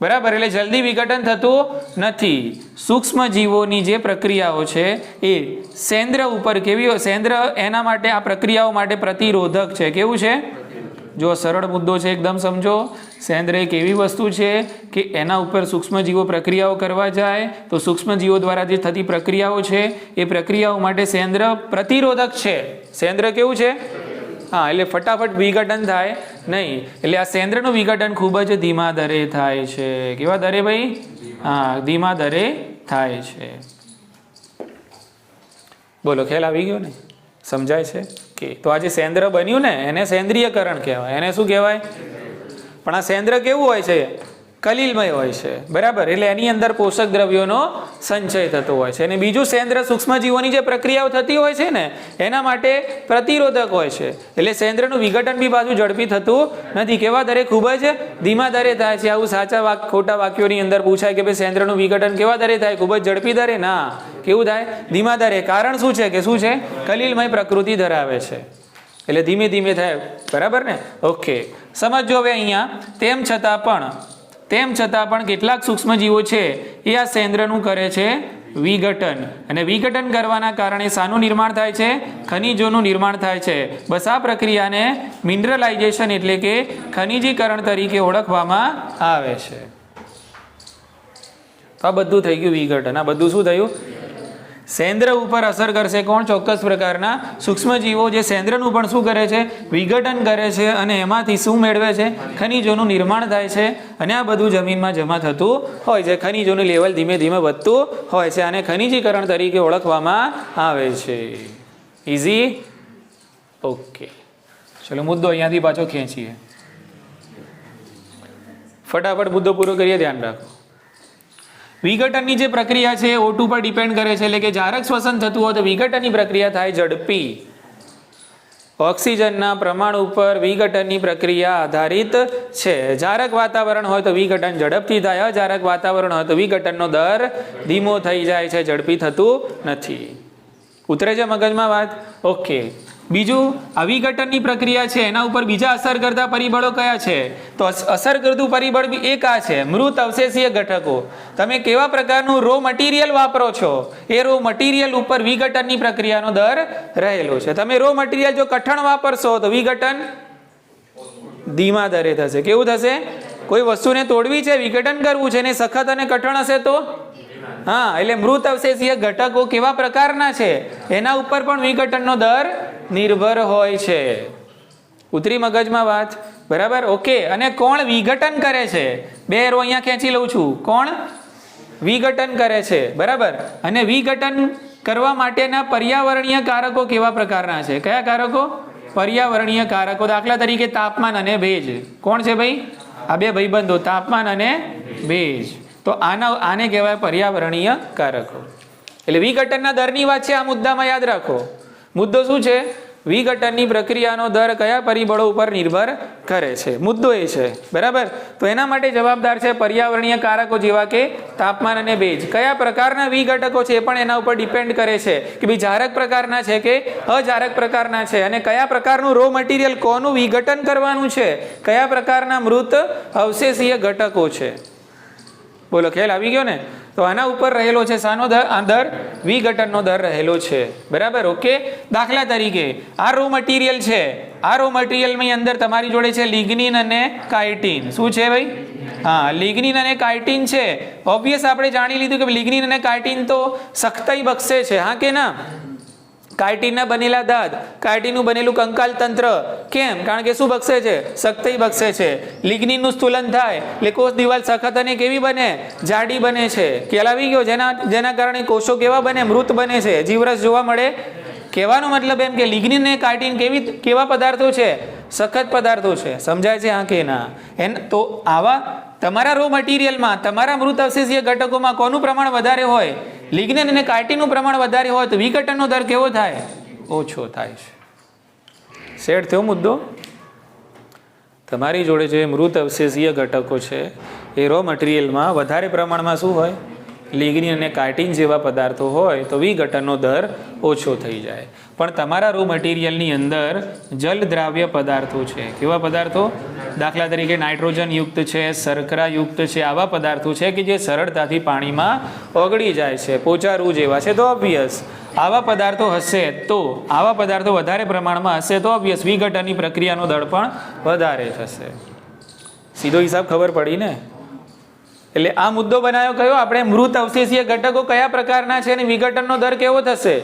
બરાબર. એટલે જલ્દી વિઘટન થતું નથી. સૂક્ષ્મ જીવોની જે પ્રક્રિયાઓ છે એ સેન્દ્ર ઉપર કેવી? સેન્દ્ર એના માટે આ પ્રક્રિયાઓ માટે પ્રતિરોધક છે. કેવું છે? જો સરળ મુદ્દો છે એકદમ, સમજો. સેન્દ્ર એક એવી વસ્તુ છે કે એના ઉપર સૂક્ષ્મ જીવો પ્રક્રિયાઓ કરવા જાય તો સૂક્ષ્મ જીવો દ્વારા જે થતી પ્રક્રિયાઓ છે એ પ્રક્રિયાઓ માટે સેન્દ્ર પ્રતિરોધક છે. સેન્દ્ર કેવું છે? હા, એટલે ફટાફટ વિઘટન થાય નહીં. એટલે આ સેન્દ્રનું વિઘટન ખૂબ જ ધીમા દરે થાય છે. કેવા દરે ભાઈ? હા, ધીમા દરે થાય છે. બોલો, ખ્યાલ આવી ગયો ને? સમજાય છે કે? તો આ જે સેન્દ્ર બન્યું ને એને સેન્દ્રિયકરણ કહેવાય. એને શું કહેવાય? પણ આ સેન્દ્ર કેવું હોય છે? કલિલમય હોય છે. બરાબર. એટલે એની અંદર પોષક દ્રવ્યોનો સંચય થતો હોય છે. અને બીજું સેન્દ્ર સૂક્ષ્મજીવોની જે પ્રક્રિયાઓ થતી હોય છે ને એના માટે પ્રતિરોધક હોય છે. એટલે સેન્દ્રનું વિઘટન બી પાછું ઝડપી થતું નથી. કેવા દરે? ખૂબ જ ધીમા દરે થાય છે. આવું સાચા ખોટા વાક્યોની અંદર પૂછાય કે ભાઈ સેન્દ્રનું વિઘટન કેવા દરે થાય? ખૂબ જ ઝડપી દરે? ના. કેવું થાય? ધીમા દરે. કારણ શું છે? કે શું છે? કલિલમય પ્રકૃતિ ધરાવે છે. એટલે ધીમે ધીમે થાય. બરાબર ને? ઓકે. સમજો હવે અહીંયા તેમ છતાં પણ કેટલાક સૂક્ષ્મજીવો છે એ આ સેન્દ્રનું કરે છે વિઘટન. અને વિઘટન કરવાના કારણે શાનું નિર્માણ થાય છે? ખનિજોનું નિર્માણ થાય છે. બસ આ પ્રક્રિયાને મિનરલાઇઝેશન એટલે કે ખનિજીકરણ તરીકે ઓળખવામાં આવે છે. તો આ બધું થઈ ગયું વિઘટન. આ બધું શું થયું? સેન્દ્ર ઉપર અસર કરશે કોણ? ચોક્કસ પ્રકારના સૂક્ષ્મજીવો, જે સેન્દ્રનું પણ શું કરે છે? વિઘટન કરે છે, અને એમાંથી શું મેળવે છે? ખનિજોનું નિર્માણ થાય છે, અને આ બધું જમીનમાં જમા થતું હોય છે. ખનિજોનું લેવલ ધીમે ધીમે વધતું હોય છે, આને ખનિજીકરણ તરીકે ઓળખવામાં આવે છે. ઇઝી? ઓકે, ચલો મુદ્દો અહીંયાથી પાછો ખેંચીએ. ફટાફટ મુદ્દો પૂરો કરીએ, ધ્યાન રાખો. વિઘટનની જે પ્રક્રિયા છે O2 પર ડિપેન્ડ કરે છે, એટલે કે જારક શ્વસન થતું હોય તો વિઘટનની પ્રક્રિયા થાય ઝડપી. ઓક્સિજનના પ્રમાણ ઉપર વિઘટનની પ્રક્રિયા આધારિત છે. જારક વાતાવરણ હોય તો વિઘટન ઝડપથી થાય, અજારક વાતાવરણ હોય તો વિઘટનનો દર ધીમો થઈ જાય છે, ઝડપી થતું નથી. ઉતરે છે મગજમાં વાત? ઓકે. બીજું, આ વિઘટનની પ્રક્રિયા છે એના ઉપર બીજા અસર કરતા પરિબળો કયા છે? તો અસર કરતું પરિબળ બી એક આ છે, મૃત અવશેષીય ઘટકો. તમે કેવા પ્રકારનું રો મટીરિયલ વાપરો છો એ રો મટીરિયલ ઉપર વિઘટનની પ્રક્રિયાનો દર રહેલો છે. તમે રો મટીરિયલ જો કઠણ વાપરશો તો વિઘટન ધીમા દરે થશે. કેવું થશે? કોઈ વસ્તુને તોડવી છે, વિઘટન કરવું છે, અને સખત અને કઠણ હશે તો હા, એટલે મૃત અવશેષીય ઘટકો કેવા પ્રકારના છે એના ઉપર પણ વિઘટનનો દર નિર્ભર હોય છે. ઉતરી મગજમાં વાત? બરાબર, ઓકે. અને કોણ વિઘટન કરે છે? બે રો અહીંયા ખેંચી લઉં છું. કોણ વિઘટન કરે છે? બરાબર. અને વિઘટન કરવા માટેના પર્યાવરણીય કારકો કેવા પ્રકારના છે? કયા કારકો? પર્યાવરણીય કારકો. દાખલા તરીકે તાપમાન અને ભેજ. કોણ છે ભાઈ? આ બે ભાઈબંધો, તાપમાન અને ભેજ. તો આને કહેવાય પર્યાવરણીય કારકો. એટલે વિઘટનના દરની વાત છે, આ મુદ્દામાં યાદ રાખો. મુદ્દો શું છે? વિઘટનની પ્રક્રિયાનો દર કયા પરિબળો ઉપર નિર્ભર કરે છે, મુદ્દો એ છે. બરાબર. તો એના માટે જવાબદાર છે પર્યાવરણીય કારકો, જેવા કે તાપમાન અને ભેજ. કયા પ્રકારના વિઘટકો છે એ પણ એના ઉપર ડિપેન્ડ કરે છે કે ભાઈ જારક પ્રકારના છે કે અજારક પ્રકારના છે, અને કયા પ્રકારનું રો મટીરિયલ કોનું વિઘટન કરવાનું છે, કયા પ્રકારના મૃત અવશેષીય ઘટકો છે. બોલો, ખ્યાલ આવી ગયો ને? તો આના ઉપર રહેલો છે શાનો દર? આ દર વિઘટનનો દર રહેલો છે. બરાબર, ઓકે. દાખલા તરીકે આ રો મટીરિયલ છે, આ રો મટીરિયલની અંદર તમારી જોડે છે લિગ્નિન અને કાઇટિન. શું છે ભાઈ? હા, લિગ્નિન અને કાઇટિન છે. ઓબ્વિયસ આપણે જાણી લીધું કે લિગ્નિન અને કાઇટિન તો સખ્તાઈ બક્ષે છે, હા કે ના? કાઇટિનના બનેલા દાંત, કાઇટિનનું બનેલું કંકાલ તંત્ર. કેમ? કારણ કે શું બક્ષે છે? સખ્તાઈ બક્ષે છે. લિગ્નિનનું સ્થૂલન થાય એટલે કોષ દિવાલ સખત અને કેવી બને? જાડી બને છે. ખ્યાલ આવી ગયો? જેના કારણે કોષો કેવા બને? મૃત બને છે, જીવરસ જોવા મળે. કહેવાનો મતલબ એમ કે લિગ્નિન અને કાઇટિન કેવા પદાર્થો છે? સખત પદાર્થો છે. સમજાય છે હા કે ના? તો આવા તમારા રો મટીરિયલમાં, તમારા મૃત અવશેષીય ઘટકોમાં કોનું પ્રમાણ વધારે હોય? લિગ્નિન અને કાઇટિનનું પ્રમાણ વધારે હોય તો વિઘટનનો દર કેવો થાય? ઓછો થાય છે. સેટ થયો મુદ્દો? તમારી જોડે જે મૃત અવશેષીય ઘટકો છે એ રો મટીરિયલમાં વધારે પ્રમાણમાં શું હોય? લિગ્નિન અને કાઇટિન જેવા પદાર્થો હોય તો વિઘટનનો દર ઓછો થઈ જાય. પણ તમારા રો મટીરિયલની અંદર જલ દ્રાવ્ય પદાર્થો છે. કેવા પદાર્થો? દાખલા તરીકે નાઇટ્રોજન યુક્ત છે, શર્કરા યુક્ત છે, આવા પદાર્થો છે કે જે સરળતાથી પાણીમાં ઓગળી જાય છે, પોચારું જેવા છે. તો ઓબ્વિયસ આવા પદાર્થો હશે, તો આવા પદાર્થો વધારે પ્રમાણમાં હશે તો ઓબ્વિયસ વિઘટનની પ્રક્રિયાનો દર પણ વધારે થશે. સીધો હિસાબ ખબર પડી ને? એટલે આ મુદ્દો બનાવ્યો કયો આપણે? મૃત અવશેષીય ઘટકો કયા પ્રકારના છે અને વિઘટનનો દર કેવો થશે?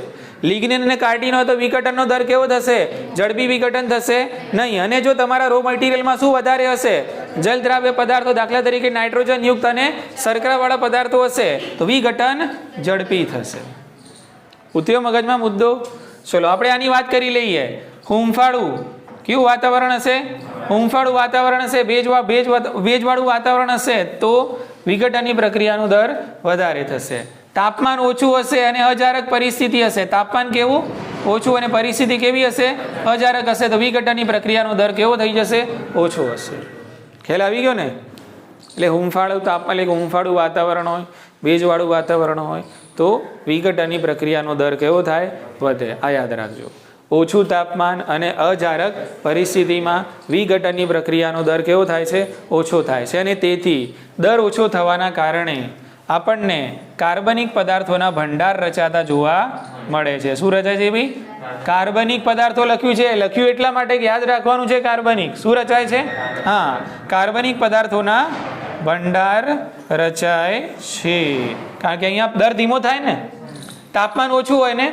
લિગ્નિન અને કાઇટિન હોય તો વિઘટનનો દર કેવો થશે? ઝડપી વિઘટન થશે નહીં. અને જો તમારા રો મટીરિયલમાં શું વધારે હશે? જલ દ્રાવ્ય પદાર્થો, દાખલા તરીકે નાઇટ્રોજન યુક્ત અને શર્કરાવાળા પદાર્થો હશે તો વિઘટન ઝડપી થશે. ઉતર્યો મગજમાં મુદ્દો? ચલો આપણે આની વાત કરી લઈએ. હૂંફાળું કેવું વાતાવરણ હશે? હૂંફાળું વાતાવરણ હશે, ભેજવાળું વાતાવરણ હશે તો વિઘટનની પ્રક્રિયાનો દર વધારે થશે. તાપમાન ઓછું હશે અને અજારક પરિસ્થિતિ હશે. તાપમાન કેવું? ઓછું અને પરિસ્થિતિ કેવી હશે? અજારક હશે તો વિઘટનની પ્રક્રિયાનો દર કેવો થઈ જશે? ઓછો હશે. ખ્યાલ આવી ગયો ને? એટલે હૂંફાળું તાપમાન, એટલે હૂંફાળું વાતાવરણ હોય, ભેજવાળું વાતાવરણ હોય તો વિઘટનની પ્રક્રિયાનો દર કેવો થાય? વધે. આ યાદ રાખજો. ઓછું તાપમાન અને અજારક પરિસ્થિતિમાં વિઘટનની પ્રક્રિયાનો દર કેવો થાય છે? ઓછો થાય છે. અને તેથી દર ઓછો થવાના કારણે આપણને કાર્બનિક પદાર્થોના ભંડાર રચાતા જોવા મળે છે. શું રચાય છે ભાઈ? કાર્બનિક પદાર્થો લખ્યું છે. લખ્યું એટલા માટે યાદ રાખવાનું છે કાર્બનિક. શું રચાય છે? હા, કાર્બનિક પદાર્થોના ભંડાર રચાય છે. કારણ કે અહીંયા દર ધીમો થાય ને, તાપમાન ઓછું હોય ને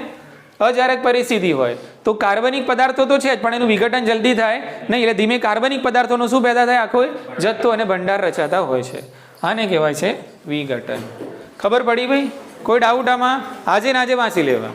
અજારક પરિસ્થિતિ હોય તો કાર્બનિક પદાર્થો તો છે જ પણ એનું વિઘટન જલ્દી થાય નહીં, એટલે ધીમે કાર્બનિક પદાર્થોનો શું પેદા થાય, આખો જથ્થો અને ભંડાર રચાતા હોય છે. આને કહેવાય છે વિઘટન. ખબર પડી ભાઈ? કોઈ ડાઉટ આમાં? આજે ને આજે વાંચી લેવા.